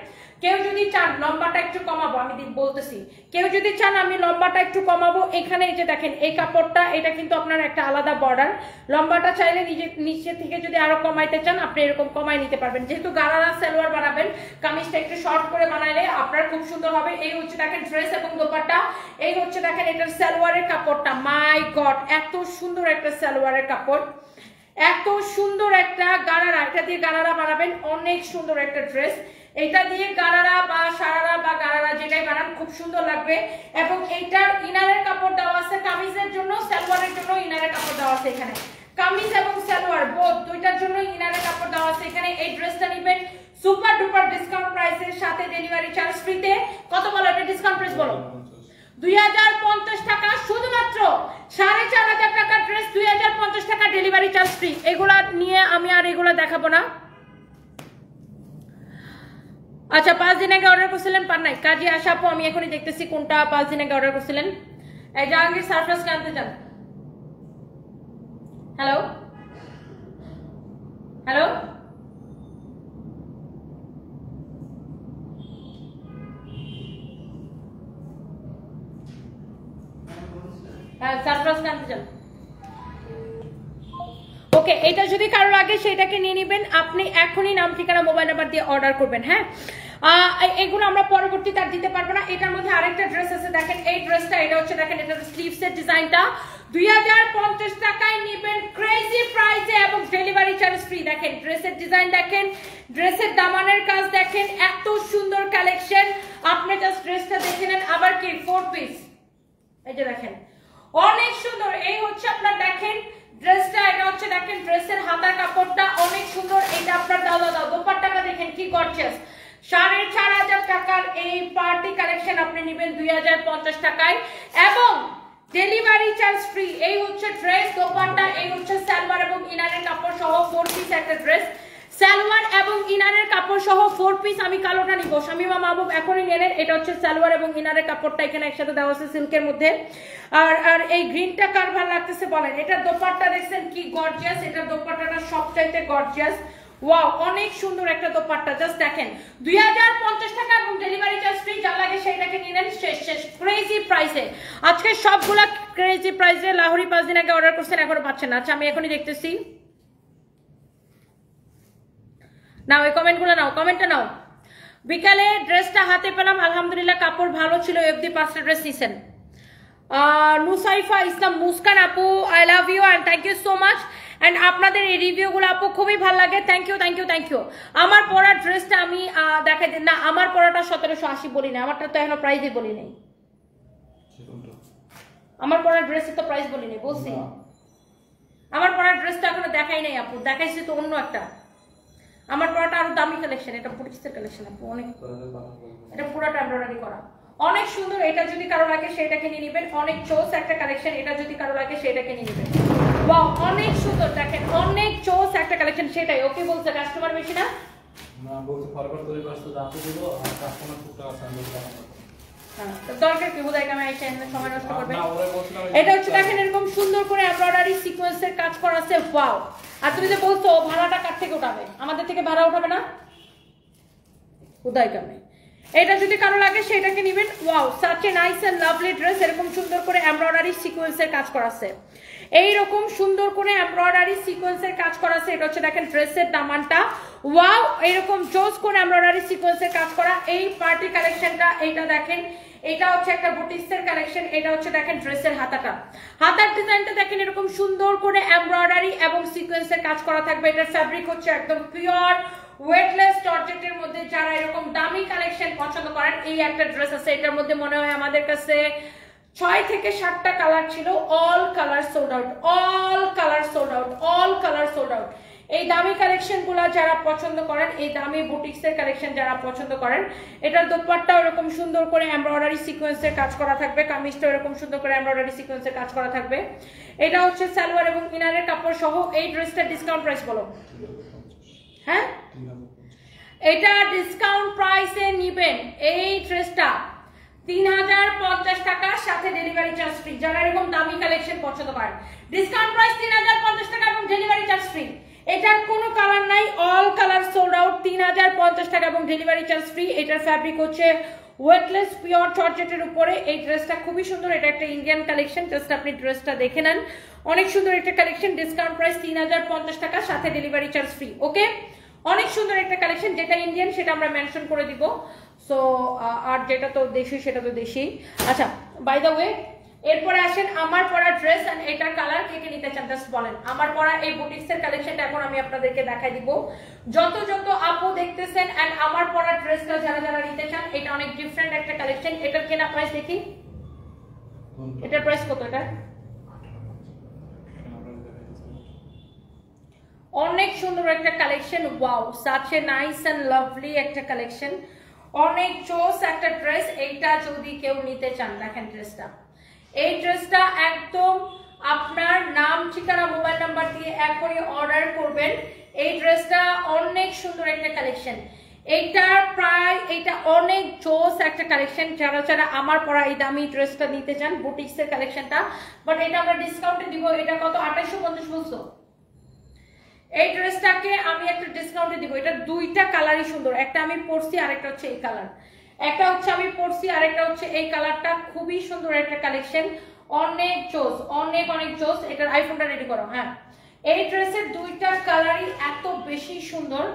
কেউ যদি চান লম্বাটা একটু কমাবো, আমি বলতেছি, কেউ যদি চান আমি লম্বাটা একটু কমাবো, এখানে এই যে দেখেন এই কাপড়টা, এটা কিন্তু আপনার একটা আলাদা বর্ডার। লম্বাটা চাইলে নিচে থেকে যদি আরো কমাইতে চান আপনি এরকম কমাই নিতে পারবেন। যেহেতু গারারা সালোয়ার বানাবেন, কামিজটা একটু শর্ট করে বানাইলে আপনার খুব সুন্দর হবে। এই হচ্ছে দেখেন ড্রেস এবং দোপাট্টা। এই হচ্ছে দেখেন এটার সালোয়ারের কাপড়টা, মাই গড এত সুন্দর একটা সালোয়ারের কাপড়, এত সুন্দর একটা গারারা। এটা দিয়ে গারারা বানাবেন, অনেক সুন্দর একটা ড্রেস। এটা দিয়ে গারারা বা সারারা বা গারারা যেটাই বানান খুব সুন্দর লাগবে। এবং এইটার ইনারের কাপড় দেওয়া আছে কামিজের জন্য, সালোয়ারের জন্য ইনারের কাপড় দেওয়া আছে। এখানে কামিজ এবং সালোয়ার বোথ দুইটার জন্য ইনারের কাপড় দেওয়া আছে এখানে। এই ড্রেসটা নেবেন সুপার ডুপার ডিসকাউন্ট প্রাইসের সাথে, ডেলিভারি চার্জ ফ্রিতে। কত বলো এটা ডিসকাউন্ট প্রাইস বলো? 2050 টাকা, শুধুমাত্র 4500 টাকা ড্রেস 2050 টাকা, ডেলিভারি চার্জ ফ্রি। এগুলা নিয়ে আমি আর এগুলা দেখাবো না। আচ্ছা 5 দিন আগে অর্ডার করছিলেন পান নাই, কাজী আশা আপু আমি এখনই দেখতেছি কোনটা 5 দিন আগে অর্ডার করছিলেন। এই জাহাঙ্গীর সারফরাজ আনতে যান। হ্যালো হ্যালো হ্যাঁ সারপ্রাইজ আনতে চান। ওকে, এটা যদি কারো লাগে সেটাকে নিয়ে নেবেন, আপনি এখনই নাম ঠিকানা মোবাইল নাম্বার দিয়ে অর্ডার করবেন। হ্যাঁ, এগুলো আমরা পরবর্তীতে আর দিতে পারবো না। এটার মধ্যে আরেকটা ড্রেস আছে, দেখেন এই ড্রেসটা, এটা হচ্ছে দেখেন এটা স্লিভসের ডিজাইনটা 2050 টাকায় নেবেন ক্রেজি প্রাইসে এবং ডেলিভারি চার্জ ফ্রি। দেখেন ড্রেসের ডিজাইন, দেখেন ড্রেসের দামানের কাজ, দেখেন এত সুন্দর কালেকশন। আপনি জাস্ট ড্রেসটা দেখে নেন। আবার কি 4 পিস, এই যে দেখেন অনেক সুন্দর। এই হচ্ছে আপনার দেখেন ড্রেসটা, এটা হচ্ছে দেখেন ড্রেসের হাতার কাপড়টা অনেক সুন্দর। এটা আপনার দাও দোপাট্টাটা দেখেন কি গর্জিয়াস। 4,500 টাকার এই পার্টি কালেকশন আপনি নেবেন 2050 টাকায় এবং ডেলিভারি চার্জ ফ্রি। এই হচ্ছে ড্রেস, দোপাট্টা, এই হচ্ছে সালোয়ার এবং ইনারের কাপড় সহ 4 পিস একটা ড্রেস। সালোয়ার এবং ইনারের কাপড় সহ 4 পিস। আমি কালোটা নিব, শামিমা মাহবুব এখনই নিয়ে নেন। এটা হচ্ছে সালোয়ার এবং ইনারের কাপড়টা এখানে একসাথে দেওয়া আছে সিল্কের মধ্যে। আর এই গ্রিনটা কার ভালো লাগতেছে বলেন। এটা দোপাট্টা দেখছেন কি গর্জিয়াস, এটা দোপাট্টাটা সবচাইতে গর্জিয়াস। ওয়াও, অনেক সুন্দর একটা দোপাট্টা। জাস্ট দেখেন 2050 টাকা এবং ডেলিভারি চার্জ ফ্রি। যা লাগে সেইটাকে নিয়ে নেন, শেষ ক্রেজি প্রাইসে। আজকে সবগুলা ক্রেজি প্রাইসে। লাহোরি 5 দিন আগে অর্ডার করছেন, এখনো পাচ্ছেন না। আচ্ছা আমি এখনই দেখতেছি। নাও এই কমেন্টগুলো নাও, কমেন্টটা নাও। বিকালে ড্রেসটা হাতে পেলাম, আলহামদুলিল্লাহ কাপড় ভালো ছিল। এফডি 5টা ড্রেস নিছেন। নুসাইফা ইসলাম মুস্কান আপু, I love you and thank you so much. And আপনাদের এই রিভিউগুলো আপু খুবই ভালো লাগে। Thank you thank you thank you. আমার পরার ড্রেসটা আমি দেখাই দিন না, আমার পরাটা 1780 বলি না, আমারটা তো এখনো প্রাইজই বলি নাই। আমার পরার ড্রেসের তো প্রাইস বলি নাই, বলছি আমার পরার ড্রেসটা এখনো দেখাই নাই আপু, দেখাইছি তো অন্য একটা। আমার পরাটা আরো দামি কালেকশন, এটা বুটিক্সের কালেকশন আপু, অনেক, এটা পুরোটা এমব্রয়ডারি করা, অনেক সুন্দর। এটা যদি কারো লাগে সেটাকে নিয়ে নেবেন, অনেক চোস একটা কালেকশন। এটা যদি কারো লাগে সেটাকে নিয়ে নেবেন। ওয়াও, অনেক সুন্দর, দেখেন অনেক চোস একটা কালেকশন। সেটাই ওকে বলছে কাস্টমার বেশি না, না বলছে ফরওয়ার্ড করে কাজ তো দাঁতে দিব আর কাস্টমার টুকটা আছে আমি বললাম হ্যাঁ, দরকার কি হুদাই কামে আইসা এনে সময় নষ্ট করবে। এটা হচ্ছে দেখেন এরকম সুন্দর করে এমব্রয়ডারি সিকোয়েন্সের কাজ করা আছে। ওয়াও, আর তুমি যে বলছো ভাড়াটা কার থেকে উঠাবে, আমাদের থেকে ভাড়া উঠাবে না, হুদাই কামে। এটা যদি কারো লাগে সেটাকে নেবেন। Wow, such a nice and lovely dress. এরকম সুন্দর করে এমব্রয়ডারি সিকোয়েন্সের কাজ করা আছে, এইরকম সুন্দর করে এমব্রয়ডারি সিকোয়েন্সের কাজ করা আছে। এটা হচ্ছে দেখেন ড্রেসের দামানটা। ওয়াও, এইরকম জোস করে এমব্রয়ডারি সিকোয়েন্সের কাজ করা এই পার্টি কালেকশনটা। এইটা দেখেন, এটা হচ্ছে একটা বুটিক্সের কালেকশন। এটা হচ্ছে দেখেন ড্রেসের হাতাটা, হাতার ডিজাইনটা দেখেন এরকম সুন্দর করে এমব্রয়ডারি এবং সিকোয়েন্সের কাজ করা থাকবে। এটার ফ্যাব্রিক হচ্ছে একদম পিওর ওয়েটলেস জর্জেটের মধ্যে। যারা এরকম দামি কালেকশন পছন্দ করেন, এই একটা ড্রেস আছে। এটার মধ্যে মনে হয় আমাদের কাছে 6 থেকে 7টা কালার ছিল, all colour sold out, all colour sold out, all colour sold out. এই দামি কালেকশন গুলা যারা পছন্দ করেন, এই দামি বুটিক্সের কালেকশন যারা পছন্দ করেন, এটার দোপাট্টাও এরকম সুন্দর করে এমব্রয়ডারি সিকোয়েন্সের কাজ করা থাকবে, কামিজটাও এরকম সুন্দর করে এমব্রয়ডারি সিকোয়েন্সের কাজ করা থাকবে। এটা হচ্ছে সালোয়ার এবং ইনারের কাপড় সহ। এই ড্রেসটা ডিসকাউন্ট প্রাইস বলো। হ্যাঁ, এটা ডিসকাউন্ট প্রাইসে নিবেন এই ড্রেসটা 3050 টাকার সাথে ডেলিভারি চার্জ ফ্রি। যারা এরকম দামি কালেকশন পছন্দ করেন, ডিসকাউন্ট প্রাইস 3050 টাকা এবং ডেলিভারি চার্জ ফ্রি। এটার কোনো কালার নাই, অল কালার সোল্ড আউট, 3050 টাকা এবং ডেলিভারি চার্জ ফ্রি। এটার ফ্যাব্রিক হচ্ছে ওয়েটলেস পিওর জর্জেটের উপরে। এই ড্রেসটা খুবই সুন্দর, এটা একটা ইন্ডিয়ান কালেকশন। জাস্ট আপনি ড্রেসটা দেখে নেন, অনেক সুন্দর একটা কালেকশন। ডিসকাউন্ট প্রাইস 3050 টাকা সাথে ডেলিভারি চার্জ ফ্রি। ওকে, অনেক সুন্দর একটা কালেকশন। যেটা ইন্ডিয়ান সেটা আমরা মেনশন করে দিব। সো আর যেটা তো দেশি সেটা তো দেশি। আচ্ছা, বাই দ্য ওয়ে, এরপরে আসেন আমার পরা ড্রেস এন্ড এটার কালার কে কে নিতে চান জাস্ট বলেন। আমার পরা এই বুটিক্সের কালেকশনটা এখন আমি আপনাদেরকে দেখাই দিব। যত যত আপু দেখতেছেন এন্ড আমার পরা ড্রেসটা যারা যারা নিতে চান, এটা অনেক ডিফারেন্ট একটা কালেকশন। এটার কেনা প্রাইস দেখি, এটার প্রাইস কত? এটা অনেক সুন্দর একটা collection. Wow, such a nice and lovely একটা কালেকশন, অনেক চোস একটা ড্রেস। এইটা যদি কেউ নিতে চান, দেখেন ড্রেসটা, এই ড্রেসটা একদম আপনার নাম ঠিকানা মোবাইল নাম্বার দিয়ে এখনই অর্ডার করবেন। এই ড্রেসটা অনেক সুন্দর একটা কালেকশন। এইটার প্রায় এটা অনেক জোস একটা কালেকশন। যারা যারা আমার পরা এই দামি ড্রেসটা নিতে চান, বুটিক্সের কালেকশনটা, বাট এটা আমরা ডিসকাউন্টে দিব। এটা কত? 2850 বলছো। এই ড্রেসটাকে আমি একটা ডিসকাউন্টে দিব। এটা দুইটা কালারই সুন্দর, একটা আমি পরছি আরেকটা হচ্ছে এই কালার, একটা হচ্ছে আমি পরছি আরেকটা হচ্ছে এই কালারটা। খুবই সুন্দর একটা কালেকশন, অনেক জোস, অনেক জোস। এটার আইফোনটা রেডি করো। হ্যাঁ, এই ড্রেসের দুইটা কালারই এত বেশি সুন্দর।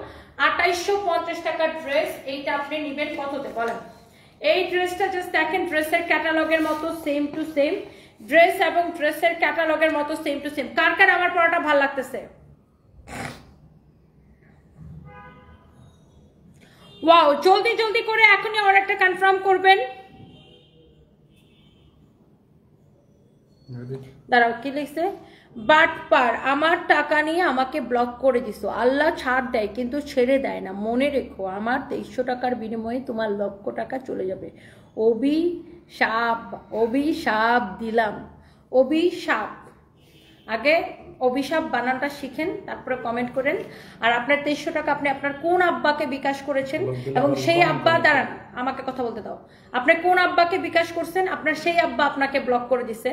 2850 টাকার ড্রেস, এইটা আপনি নেবেন কততে বলেন? এই ড্রেসটা জাস্ট দেখেন, ড্রেসের ক্যাটালগের মতো সেম টু সেম ড্রেস, এবং ড্রেসের ক্যাটালগের মতো সেম টু সেম। কার কার আমার পরাটা ভালো লাগতেছে? ওয়াও, জলদি জলদি করে এখনই অর্ডারটা কনফার্ম করবেন। দাঁড়াও, কি লিখছে? বাটপার, আমার টাকা নিয়ে আমাকে ব্লক করে দিছো। আল্লাহ ছাড় দেয় কিন্তু ছেড়ে দেয় না, মনে রেখো। আমার 2300 টাকার বিনিময়ে তোমার লক্ষ টাকা চলে যাবে। অভিশাপ দিলাম। অভিশাপ, আগে অভিশাপ বানানটা শিখেন, তারপরে কমেন্ট করেন। আর আপনার 2300 টাকা আপনি আপনার কোন আব্বাকে বিকাশ করেছেন, এবং সেই আব্বা, দাঁড়ান আমাকে কথা বলতে দাও, আপনি কোন আব্বাকে বিকাশ করছেন, আপনার সেই আব্বা আপনাকে ব্লক করে দিছে।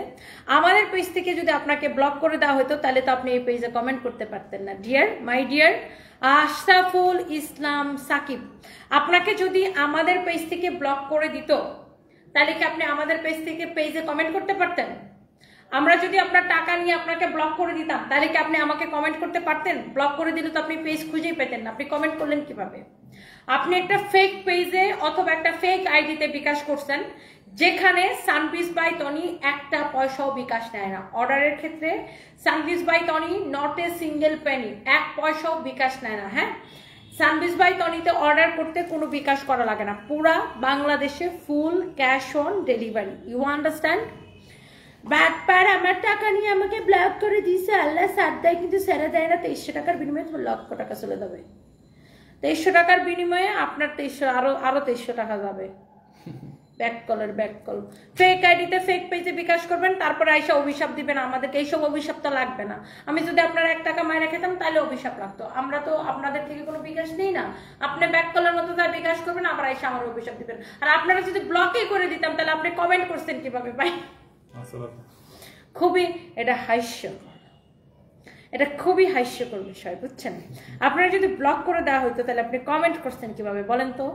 আমাদের পেজ থেকে যদি আপনাকে ব্লক করে দেওয়া হতো তাহলে তো আপনি এই পেজে কমেন্ট করতে পারতেন না। Deer, my dear Ashraful Islam Shakib, আপনাকে যদি আমাদের পেজ থেকে ব্লক করে দিত তাহলে কি আপনি আমাদের পেজ থেকে পেজে কমেন্ট করতে পারতেন? আমরা যদি আপনার টাকা নিয়ে আপনাকে ব্লক করে দিতাম তাহলে কি আপনি আমাকে কমেন্ট করতে পারতেন? ব্লক করে দিলে তো আপনি পেজ খুঁজেই পেতেন না, আপনি কমেন্ট করলেন কিভাবে? আপনি একটা ফেক পেজে অথবা একটা ফেক আইডিতে বিকাশ করছেন, যেখানে সানবিজ বাই টনি একটা পয়সাও বিকাশ নেয় না। অর্ডারের ক্ষেত্রে Sunbiz by Tony not a single penny, এক পয়সাও বিকাশ নেয় না। হ্যাঁ, সানবিজ বাই টনিতে অর্ডার করতে কোনো বিকাশ করা লাগে না, পুরা বাংলাদেশে full cash on delivery. You understand? ব্যাটপার, আমার টাকা নিয়ে আমাকে ব্লক করে দিয়েছে, আল্লাহ সাথ দেয় কিন্তু ছেড়ে দেয় না। 2300 টাকার বিনিময়ে তোমার লক্ষ টাকা চলে যাবে। 2300 টাকার বিনিময়ে আপনার 2300 আরো 2300 টাকা যাবে। ব্যাক কল, ফেক আইডিতে ফেক পেজে বিকাশ করবেন, তারপরে আইসা অভিশাপ দিবেন আমাদেরকে। এইসব অভিশাপ তো লাগবে না। আমি যদি আপনার 1 টাকা মাইরা খেতাম তাহলে অভিশাপ লাগতো। আমরা তো আপনাদের থেকে কোনো বিকাশ নেই না। আপনি ব্যাক কলের মতো তার বিকাশ করবেন, আবার আইসা আমার অভিশাপ দিবেন। আর আপনারা যদি ব্লকই করে দিতাম তাহলে আপনি কমেন্ট করছেন কিভাবে ভাই? খুবই এটা হাস্যকর, এটা খুবই হাস্যকর বিষয়, বুঝছেন? আপনারা যদি ব্লক করে দেওয়া হতো তাহলে আপনি কমেন্ট করছেন কিভাবে বলেন তো?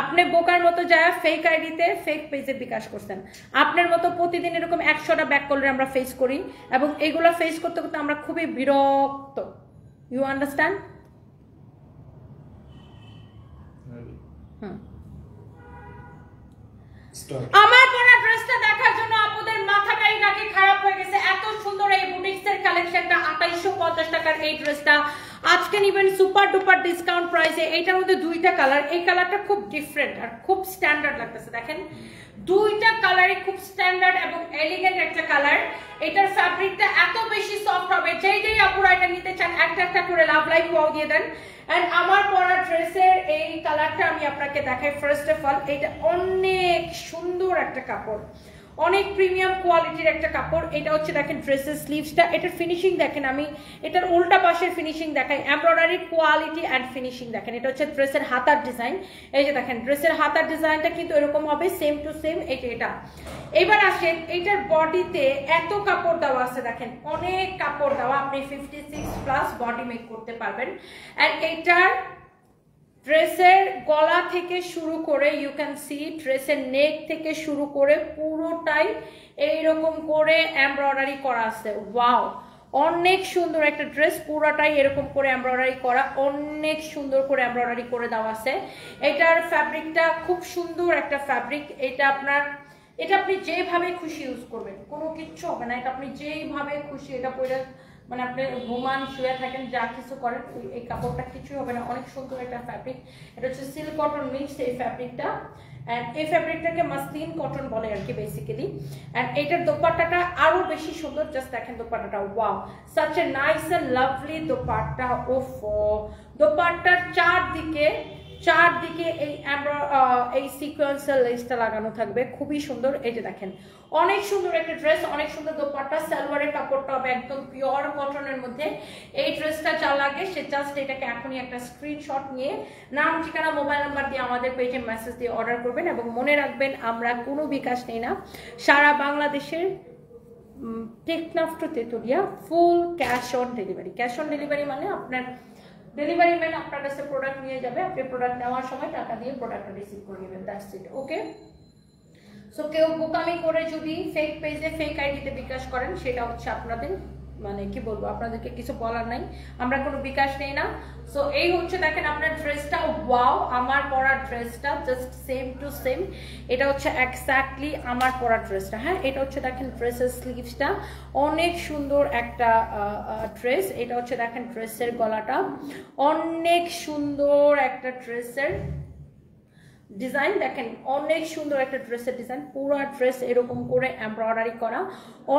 আপনি বোকার মতো যায় ফেক আইডিতে ফেক পেজে বিকাশ করছেন। আপনার মতো প্রতিদিন এরকম 100টা ব্যাক কলের আমরা ফেস করি, এবং এগুলো ফেস করতে করতে আমরা খুবই বিরক্ত। You understand? আমার পরা ড্রেসটা দেখার জন্য আপনাদের মাথাটাই নাকি খারাপ হয়ে গেছে। এত সুন্দর এই বুটিক্সের কালেকশনটা, 2850 টাকার এই ড্রেসটা আজকে নিবেন সুপার ডুপার ডিসকাউন্ট প্রাইসে। এইটার মধ্যে দুইটা কালার, এই কালারটা খুব ডিফারেন্ট আর খুব স্ট্যান্ডার্ড লাগতেছে। দেখেন, দুইটা কালারই খুব স্ট্যান্ডার্ড এবং এলিগেন্ট একটা কালার। এটার ফ্যাব্রিকটা এত বেশি সফট হবে, যেই আপুরা এটা নিতে চান একটা করে লাভ লাইক ওয়াও দিয়ে দেন। এন্ড আমার পরা ড্রেসের এই কালারটা আমি আপনাকে দেখাই। ফার্স্ট অফ অল, এটা অনেক সুন্দর একটা কাপড়, অনেক প্রিমিয়াম কোয়ালিটির একটা কাপড়। এটা হচ্ছে দেখেন ড্রেসের স্লিভসটা, এটার ফিনিশিং দেখেন, আমি এটার উল্টা পাশের ফিনিশিং দেখাই। এমব্রয়ডারি কোয়ালিটি অ্যান্ড ফিনিশিং দেখেন। এটা হচ্ছে ড্রেসের হাতার ডিজাইন। এই যে দেখেন ড্রেসের হাতার ডিজাইনটা কিন্তু এরকম হবে, সেম টু সেম এটা। এবার আসেন, এইটার বডিতে এত কাপড় দেওয়া আছে, দেখেন অনেক কাপড় দেওয়া, আপনি 56+ বডি মেক করতে পারবেন। অ্যান্ড এইটার ড্রেসের গলা থেকে শুরু করে ইউ ক্যান সি, ড্রেসের নেক থেকে শুরু করে পুরোটাই এইরকম করে এমব্রয়ডারি করা আছে। ওয়াও, অনেক সুন্দর একটা ড্রেস, পুরোটাই এরকম করে এমব্রয়ডারি করা, অনেক সুন্দর করে এমব্রয়ডারি করে দেওয়া আছে। এটার ফ্যাব্রিকটা খুব সুন্দর একটা ফ্যাব্রিক। এটা আপনি যেভাবে খুশি ইউজ করবেন, কোনো কিচ্ছু হবে না। এটা আপনি যেইভাবে খুশি এটা পরে, মানে আপনি ঘুমান, শুয়ে থাকেন, যা কিছু করেন, এই কাপড়টা কিছুই হবে না। অনেক সুন্দর একটা ফ্যাব্রিক। এটা হচ্ছে সিল্ক কটন মিক্স এই ফ্যাব্রিকটা। এন্ড এই ফ্যাব্রিকটাকে মাসলিন কটন বলে আর কি বেসিক্যালি। এন্ড এটার দোপাট্টাটা আরো বেশি সুন্দর। জাস্ট দেখেন দোপাট্টাটা, wow, such a nice and lovely dupatta. ওফো, দোপাট্টার চারদিকে এই সিকোয়েন্সের লেসটা লাগানো থাকবে, খুবই সুন্দর। এই যে দেখেন, অনেক সুন্দর একটা ড্রেস, অনেক সুন্দর দোপাট্টা। সালোয়ারের কাপড়টা হবে একদম পিওর কটনের মধ্যে। এই ড্রেসটা যা লাগে সে জাস্ট এটাকে এখনই একটা স্ক্রিনশট নিয়ে নাম, ঠিকানা, মোবাইল নাম্বার দিয়ে আমাদের পেজে মেসেজ দিয়ে অর্ডার করবেন। এবং মনে রাখবেন, আমরা কোনো বিকাশ নেই না, সারা বাংলাদেশের Teknaf to Tetulia full cash on delivery. Cash on delivery মানে আপনার ডেলিভারি ম্যান আপনার কাছে প্রোডাক্ট নিয়ে যাবে, আপনি প্রোডাক্ট নেওয়ার সময় টাকা দিয়ে প্রোডাক্টটা রিসিভ করে নেবেন, দ্যাটস ইট। ওকে, সো কেউ বোকামি করে যদি ফেক পেজে ফেক আইডিতে বিকাশ করেন সেটা হচ্ছে আপনাদের মানে কি বলবো, আপনাদেরকে কিছু বলার নাই, আমরা কোনো বিকাশ নেই না। সো এই হচ্ছে দেখেন আপনার ড্রেসটা, ওয়াও আমার পরা ড্রেসটা জাস্ট সেম টু সেম, এটা হচ্ছে এক্স্যাক্টলি আমার পরা ড্রেসটা। হ্যাঁ, এটা হচ্ছে দেখেন ড্রেসের স্লিভসটা অনেক সুন্দর একটা ড্রেস, এটা হচ্ছে দেখেন ড্রেসের গলাটা অনেক সুন্দর একটা ড্রেসের ডিজাইন, দেখেন অনেক সুন্দর একটা ড্রেসের ডিজাইন, পুরো ড্রেস এরকম করে এমব্রয়ডারি করা,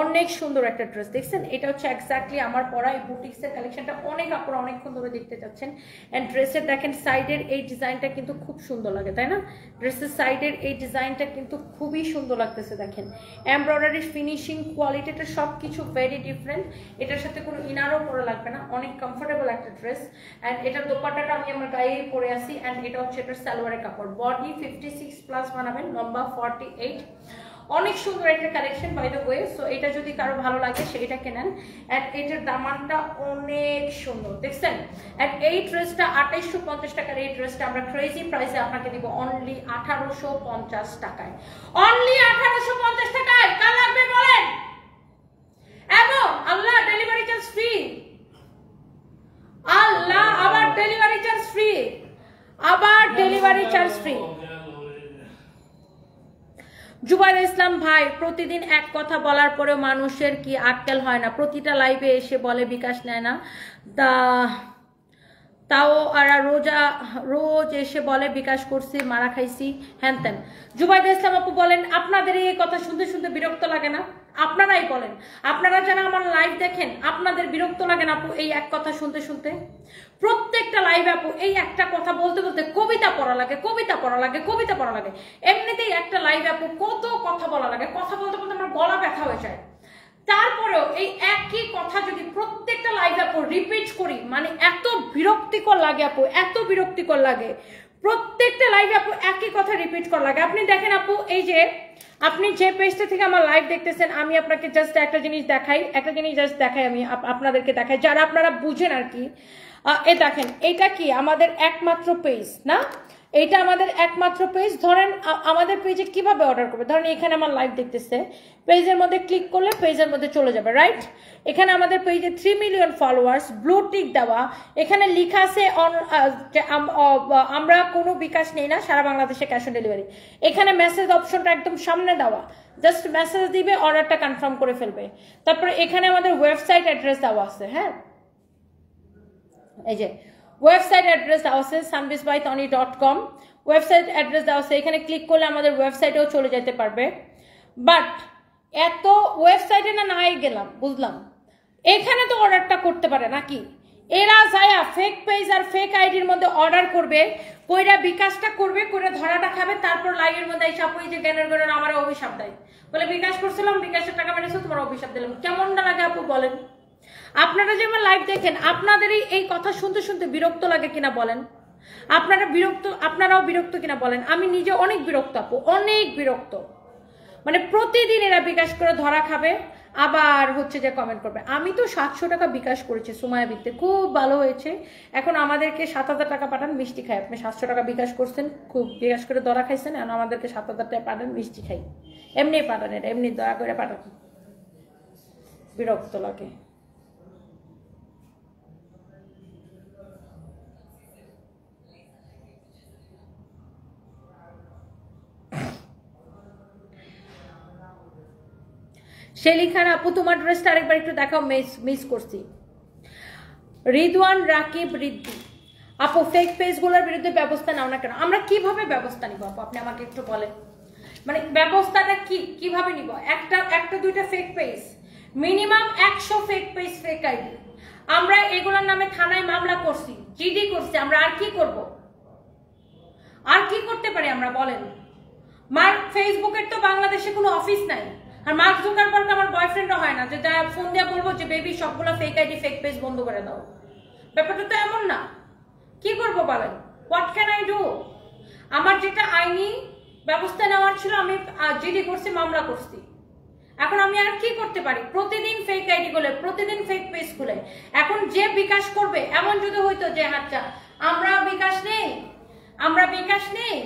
অনেক সুন্দর একটা ড্রেস দেখছেন। এটা হচ্ছে এক্স্যাক্টলি আমার পরা এই বুটিক্সের কালেকশনটা, অনেক আপনারা অনেকক্ষণ ধরে দেখতে যাচ্ছেন। অ্যান্ড ড্রেসের দেখেন সাইডের এই ডিজাইনটা কিন্তু খুব সুন্দর লাগে, তাই না? ড্রেসের সাইডের এই ডিজাইনটা কিন্তু খুবই সুন্দর লাগতেছে, দেখেন এমব্রয়ডারির ফিনিশিং কোয়ালিটিটা সব কিছু ভেরি ডিফারেন্ট। এটার সাথে কোনো ইনারও পরা লাগবে না, অনেক কমফোর্টেবল একটা ড্রেস। অ্যান্ড এটার দোপাট্টাটা আমি আমার গায়ে পরে আসি। অ্যান্ড এটা হচ্ছে এটার সালোয়ারের কাপড়, বডি 56+ বানাবেন, লম্বা 48, অনেক সুন্দর একটা collection by the way. So এটা যদি কারো ভালো লাগে সেটা কেনেন। এন্ড এটার দামানটা অনেক সুন্দর দেখছেন। এন্ড এই ড্রেসটা 2850 টাকার, এই ড্রেসটা আমরা ক্রেজি প্রাইসে আপনাকে দিব অনলি 1850 টাকায়, অনলি 1850 টাকায়। কার লাগবে বলেন? এবং আল্লাহ ডেলিভারি চার্জ ফ্রি, আল্লাহ আবার ডেলিভারি চার্জ ফ্রি, আবার ডেলিভারি চার্জ ফ্রি। জুবাইর ইসলাম ভাই, প্রতিদিন এক কথা বলার পরেও মানুষের কি আক্কেল হয় না? প্রতিটা লাইভে এসে বলে বিকাশ নেয় না, তাও আর রোজ এসে বলে বিকাশ করছি, মারা খাইছি, হ্যান ত্যান। জুবাইর ইসলাম আপু বলেন, আপনাদের এই কথা শুনতে শুনতে বিরক্ত লাগে না? আপনারাই বলেন, আপনারা যারা আমার লাইভ দেখেন আপনাদের বিরক্ত লাগে না আপু এই এক কথা শুনতে শুনতে? প্রত্যেকটা লাইভে আপু এই একটা কথা বলতে বলতে কবিতা পড়া লাগে, কবিতা পড়া লাগে, কবিতা পড়া লাগে। এমনিতেই একটা লাইভে আপু কত কথা বলা লাগে, কথা বলতে বলতে আমার গলা ব্যথা হয়ে যায়। তারপরেও এই একই কথা যদি প্রত্যেকটা লাইভে আপু রিপিট করি, মানে এত বিরক্তিকর লাগে আপু, এত বিরক্তিকর লাগে। প্রত্যেকটা লাইভে আপু একই কথা রিপিট করা লাগে। আপনি দেখেন আপু, এই যে আপনি যে পেজটা থেকে আমার লাইভ দেখতেছেন, আমি আপনাকে জাস্ট একটা জিনিস দেখাই, আমি আপনাদেরকে দেখাই যারা আপনারা বুঝেন আর কি। এ দেখেন, এটা কি আমাদের একমাত্র পেজ না? এইটা আমাদের একমাত্র পেজ। ধরেন আমাদের পেজে কিভাবে অর্ডার করবে, ধরেন এখানে আমার লাইভ দেখতেছে, পেজের মধ্যে ক্লিক করলে পেজের মধ্যে চলে যাবে, রাইট? এখানে আমাদের পেজে 3 মিলিয়ন ফলোয়ার্স, ব্লু টিক দেওয়া, এখানে লেখা আছে আমরা কোনো বিকাশ নেই না, সারা বাংলাদেশে ক্যাশ অন ডেলিভারি। এখানে মেসেজ অপশনটা একদম সামনে দেওয়া, জাস্ট মেসেজ দিবে, অর্ডারটা কনফার্ম করে ফেলবে। তারপরে এখানে আমাদের ওয়েবসাইট অ্যাড্রেস দেওয়া আছে, হ্যাঁ এই যে ওয়েবসাইট অ্যাড্রেস দেওয়া আছে sunbizbytony.com, ওয়েবসাইট অ্যাড্রেস দেওয়া আছে। এখানে ক্লিক করলে আমাদের ওয়েবসাইটেও চলে যেতে পারবে। বাট এত ওয়েবসাইটে নাই গেলাম, বুঝলাম, এখানে তো অর্ডারটা করতে পারে নাকি? এরা যায়া ফেক পেজ আর ফেক আইডির মধ্যে অর্ডার করবে, কইরা বিকাশটা করবে, কইরা ধরাটা খাবে, তারপর লাইভের মধ্যে এই সাপই যে জ্ঞানের আমার অভিশাপ দেয়, বলে বিকাশ করছিলাম, বিকাশের টাকা মেরেছো, তোমার অভিশাপ দিলাম। কেমনটা লাগে আপু বলেন? আপনারা যে আমার লাইভ দেখেন, আপনাদের এই কথা শুনতে শুনতে বিরক্ত লাগে কিনা বলেন? আপনারাও বিরক্ত কিনা বলেন? আমি নিজে অনেক বিরক্ত আপু, অনেক বিরক্ত। মানে প্রতিদিন এরা বিকাশ করে ধরা খাবে, আবার হচ্ছে যে কমেন্ট করবে। আমি তো 700 টাকা বিকাশ করেছি সুমায়া বিকতে, খুব ভালো হয়েছে। এখন আমাদেরকে 7000 টাকা পাঠান, মিষ্টি খাই। আপনি 700 টাকা বিকাশ করছেন, খুব বিকাশ করে ধরা খাইছেন, এখন আমাদেরকে 7000 টাকা পাঠান, মিষ্টি খাই। এমনি পাঠান, এটা এমনি দয়া করে পাঠান, বিরক্ত লাগে। শেলিখান আপু, তোমার ড্রেসটা আরেকবার একটু দেখাও, মিস করছি। রিদওয়ান রাকিব রিদ্দি আপু, ফেক পেজগুলোর বিরুদ্ধে ব্যবস্থা নাও না কেন? আমরা কিভাবে ব্যবস্থা নিব আপু, আপনি আমাকে একটু বলেন। মানে ব্যবস্থাটা কিভাবে নিব? একটা দুইটা fake page, minimum 100 fake page, fake ID, আমরা এগুলোর নামে থানায় মামলা করছি, জিডি করছি। আমরা আর কি করব? আর কি করতে পারি আমরা বলেন? ফেসবুকের তো বাংলাদেশে কোনো অফিস নাই, আর মার্ক জুকারবার্গ আমার বয়ফ্রেন্ডও হয় না যে যা ফোন দিয়ে বলবো যে বেবি সবগুলো ফেক আইডি ফেক পেজ বন্ধ করে দাও। ব্যাপারটা তো এমন না। কি করবো বলেন? What can I do? আমার যেটা আইনি ব্যবস্থা নেওয়ার ছিল আমি জিডি করছি, মামলা করছি। এখন আমি আর কি করতে পারি? প্রতিদিন ফেক আইডি খুলে, প্রতিদিন ফেক পেজ খুলে। এখন যে বিকাশ করবে, এমন যদি হইতো যে আচ্ছা আমরা বিকাশ নেই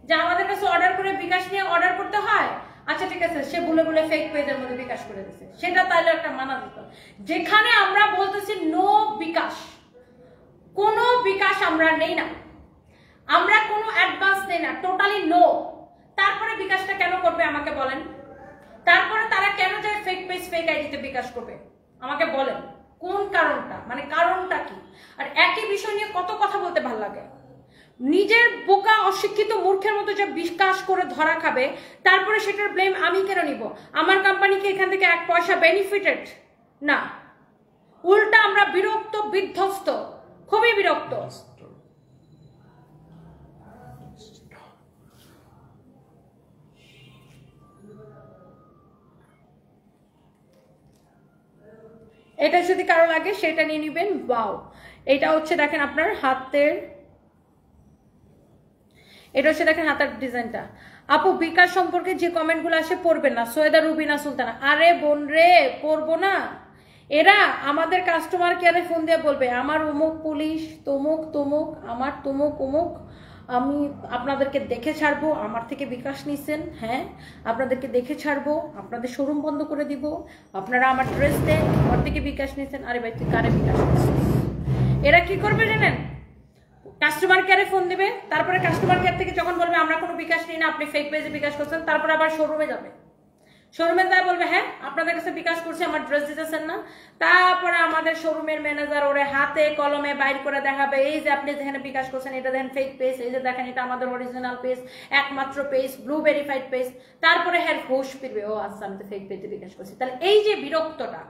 যে আমাদের কাছে অর্ডার করে বিকাশ নিয়ে অর্ডার করতে হয়, আচ্ছা ঠিক আছে, সে বলে বলে ফেক পেজের মধ্যে বিকাশ করে দিচ্ছে, সেটা তাইলে একটা মানা দিত। যেখানে আমরা বলতেছি নো বিকাশ, কোনো বিকাশ আমরা নেই না, আমরা কোনো অ্যাডভান্স নেই না, টোটালি নো, তারপরে বিকাশটা কেন করবে আমাকে বলেন? তারপরে তারা কেন যায় ফেক পেজ ফেক আইডিতে বিকাশ করবে আমাকে বলেন, কোন কারণটা, মানে কারণটা কি? আর একই বিষয় নিয়ে কত কথা বলতে ভালো লাগে। নিজের বোকা অশিক্ষিত মূর্খের মতো যে বিকাশ করে ধরা খাবে, তারপরে সেটার ব্লেম আমি কেন নিব? আমার কোম্পানিকে এখান থেকে এক পয়সা বেনিফিটেড না, উল্টা আমরা বিরক্ত, বিধ্বস্ত, খুবই বিরক্ত। এটা যদি কারো লাগে সেটা নিয়ে নিবেন। ওয়াও, এটা হচ্ছে দেখেন আপনার হাতের, এটা হচ্ছে দেখেন হাতের ডিজাইনটা। আপু বিকাশ সম্পর্কে যে কমেন্টগুলো আসে পড়বেন না, সৈয়দা রুবিনা সুলতানা। আরে বোন রে, পড়বো না? এরা আমাদের কাস্টমার কেয়ারে ফোন দিয়ে বলবে আমার অমুক পুলিশ, তমুক তমুক, আমার তমুক অমুক, আমি আপনাদেরকে দেখে ছাড়বো, আমার থেকে বিকাশ নিছেন, হ্যাঁ আপনাদেরকে দেখে ছাড়বো, আপনাদের শোরুম বন্ধ করে দিব, আপনারা আমার ড্রেস দেন, আমার থেকে বিকাশ নিছেন। আরে ভাই তুই কারে বিকাশ নিছিস? এরা কি করবে জানেন? কাস্টমার কেয়ারে ফোন দিবে, তারপরে কাস্টমার কেয়ার থেকে যখন বলবে আমরা কোনো বিকাশ নিই না, আপনি ফেক পেজে বিকাশ করছেন, তারপরে আবার শোরুমে যাবে, শোরুমে যা বলবে হ্যাঁ আপনাদের কাছে বিকাশ করছে, আমার ড্রেস দিতেছেন না, তারপরে আমাদের শোরুমের ম্যানেজার ওরে হাতে কলমে বাইর করে দেখাবে, এই যে আপনি যেখানে বিকাশ করছেন এটা দেখেন ফেক পেজ, এই যে দেখেন এটা আমাদের অরিজিনাল পেজ, একমাত্র পেজ, ব্লু ভেরিফাইড পেজ। তারপরে হ্যাঁ ঘুষ ফিরবে, ও আচ্ছা আমি তো ফেক পেজে বিকাশ করছি। তাহলে এই যে বিরক্তটা,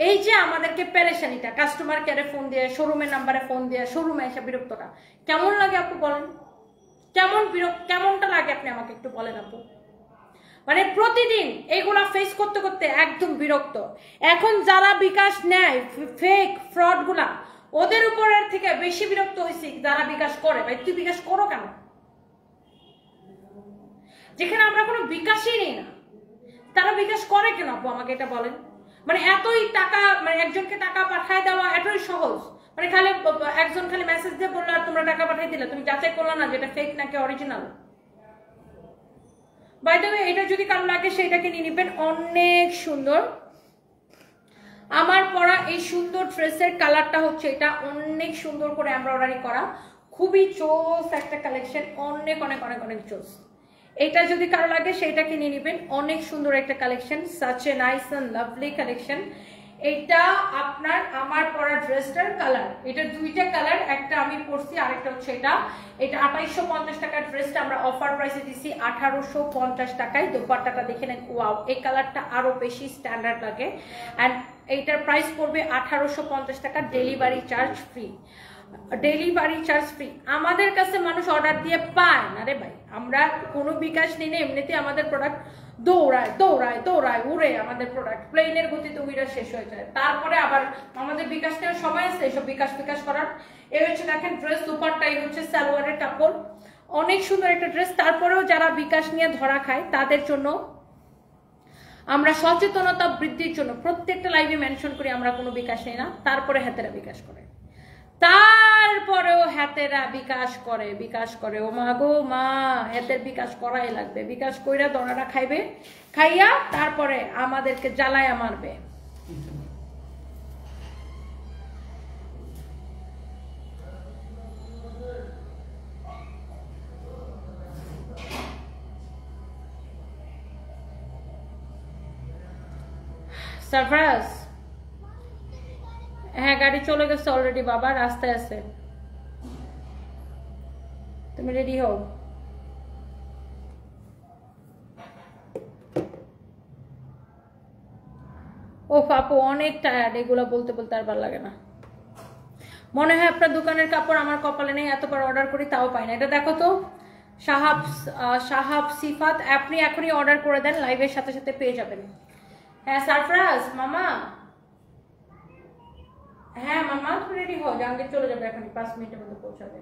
এই যে আমাদেরকে পেরেশানিটা, কাস্টমার কেয়ারে ফোন দিয়ে, শোরুমের নাম্বারে ফোন দিয়ে, শোরুমে এসে বিরক্তটা কেমন লাগে আপু বলেন? কেমন কেমনটা লাগে আপনি আমাকে একটু বলেন আপু। মানে প্রতিদিন এইগুলা ফেস করতে করতে একদম বিরক্ত। এখন যারা বিকাশ নেয় ফেক ফ্রড গুলা, ওদের উপরের থেকে বেশি বিরক্ত হয়েছি যারা বিকাশ করে। ভাই তুই বিকাশ করো কেন, যেখানে আমরা কোনো বিকাশই নেই না, তারা বিকাশ করে কেন আপু আমাকে এটা বলেন? মানে এতই টাকা, মানে একজনকে টাকা পাঠায় দেওয়া এতই সহজ, মানে খালি একজন খালি মেসেজ দিয়ে বললো আর তোমরা টাকা পাঠাই দিলে, তুমি যাচাই করলো না যেটা ফেক নাকি অরিজিনাল। বাই দ্য ওয়ে এটা যদি কারো লাগে সেটাকে নিয়ে নিবেন, অনেক সুন্দর। আমার পরা এই সুন্দর ড্রেসের কালারটা হচ্ছে এটা, অনেক সুন্দর করে এমব্রয়ডারি করা, খুবই চোস একটা কালেকশন, অনেক অনেক অনেক অনেক চোস। এটা যদি কারো লাগে সেটাকে নিয়ে নিবেন, অনেক সুন্দর একটা collection, such a nice and lovely collection. এটা আপনার আমার পরা ড্রেসটার কালার, এটা দুইটা কালার, একটা আমি পরছি আরেকটা হচ্ছে এটা। এটা 2850 টাকার ড্রেসটা আমরা অফার প্রাইসে দিচ্ছি 1850 টাকায়। দোপাট্টাটা দেখে নেন, ওয়াও এই কালারটা আরো বেশি স্ট্যান্ডার্ড লাগে। অ্যান্ড এইটার প্রাইস পড়বে 1850 টাকা, delivery charge free, delivery charge free. আমাদের কাছে মানুষ অর্ডার দিয়ে পায় না রে ভাই, আমরা কোনো বিকাশ নেই না, এমনিতে আমাদের প্রোডাক্ট দৌড়ায় দৌড়ায় দৌড়ায় উড়ে, আমাদের প্রোডাক্ট প্লেনের গতিতে উড়ে শেষ হয়ে যায়, তারপরে আবার আমাদের বিকাশ নেওয়ার সময় আছে এইসব বিকাশ করার। এই হচ্ছে দেখেন ড্রেস, দুপাট্টা, এই হচ্ছে সালোয়ারের কাপড়, অনেক সুন্দর একটা ড্রেস। তারপরেও যারা বিকাশ নিয়ে ধরা খায় তাদের জন্য আমরা সচেতনতা বৃদ্ধির জন্য প্রত্যেকটা লাইভে মেনশন করি আমরা কোনো বিকাশ নেই না, তারপরে হাতেরা বিকাশ করে, তারপরেও হাতেরা বিকাশ করে। ও মা গো মা, হাতের বিকাশ করাই লাগবে, বিকাশ কইরা দনাটা খাইবে, খাইয়া তারপরে আমাদেরকে জ্বালায়া মারবে। সারফরাজ, হ্যাঁ গাড়ি চলে গেছে অলরেডি বাবা, রাস্তায় আছে, তুমি রেডি হও। ও আপু অনেক টায়ার্ড, এগুলো বলতে বলতে আর ভালো লাগে না। মনে হয় আপনার দোকানের কাপড় আমার কপালে নেই, এতবার অর্ডার করি তাও পাই না। এটা দেখো তো, সাহাব সিফাত, আপনি এখনই অর্ডার করে দেন, লাইভের সাথে সাথে পেয়ে যাবেন। হ্যাঁ সারফরাজ মামা, হ্যাঁ মামা তুমি রেডি হও, জাহাঙ্গীর চলে যাবে এখন 5 মিনিটের মধ্যে পৌঁছাবে।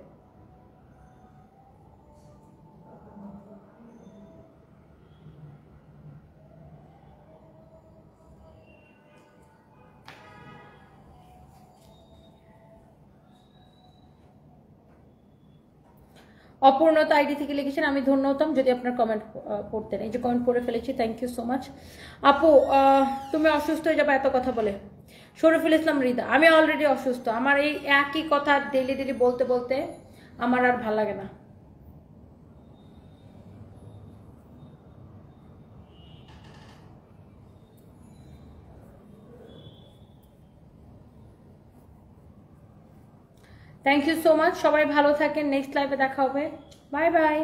অপূর্ণতা আইডি থেকে লিখেছেন, আমি ধন্য হতাম যদি আপনার কমেন্ট পড়তেন। এই যে কমেন্ট পড়ে ফেলেছি, থ্যাংক ইউ সো মাচ। আপু তুমি অসুস্থ হয়ে যাবে এত কথা বলে। শরীফুল ইসলাম রিদা, আমি অলরেডি অসুস্থ, আমার এই একই কথা ডেলি ডেলি বলতে বলতে আমার আর ভাল লাগে না। থ্যাংক ইউ সো মাচ, সবাই ভালো থাকেন, নেক্সট লাইভে দেখা হবে, বাই বাই।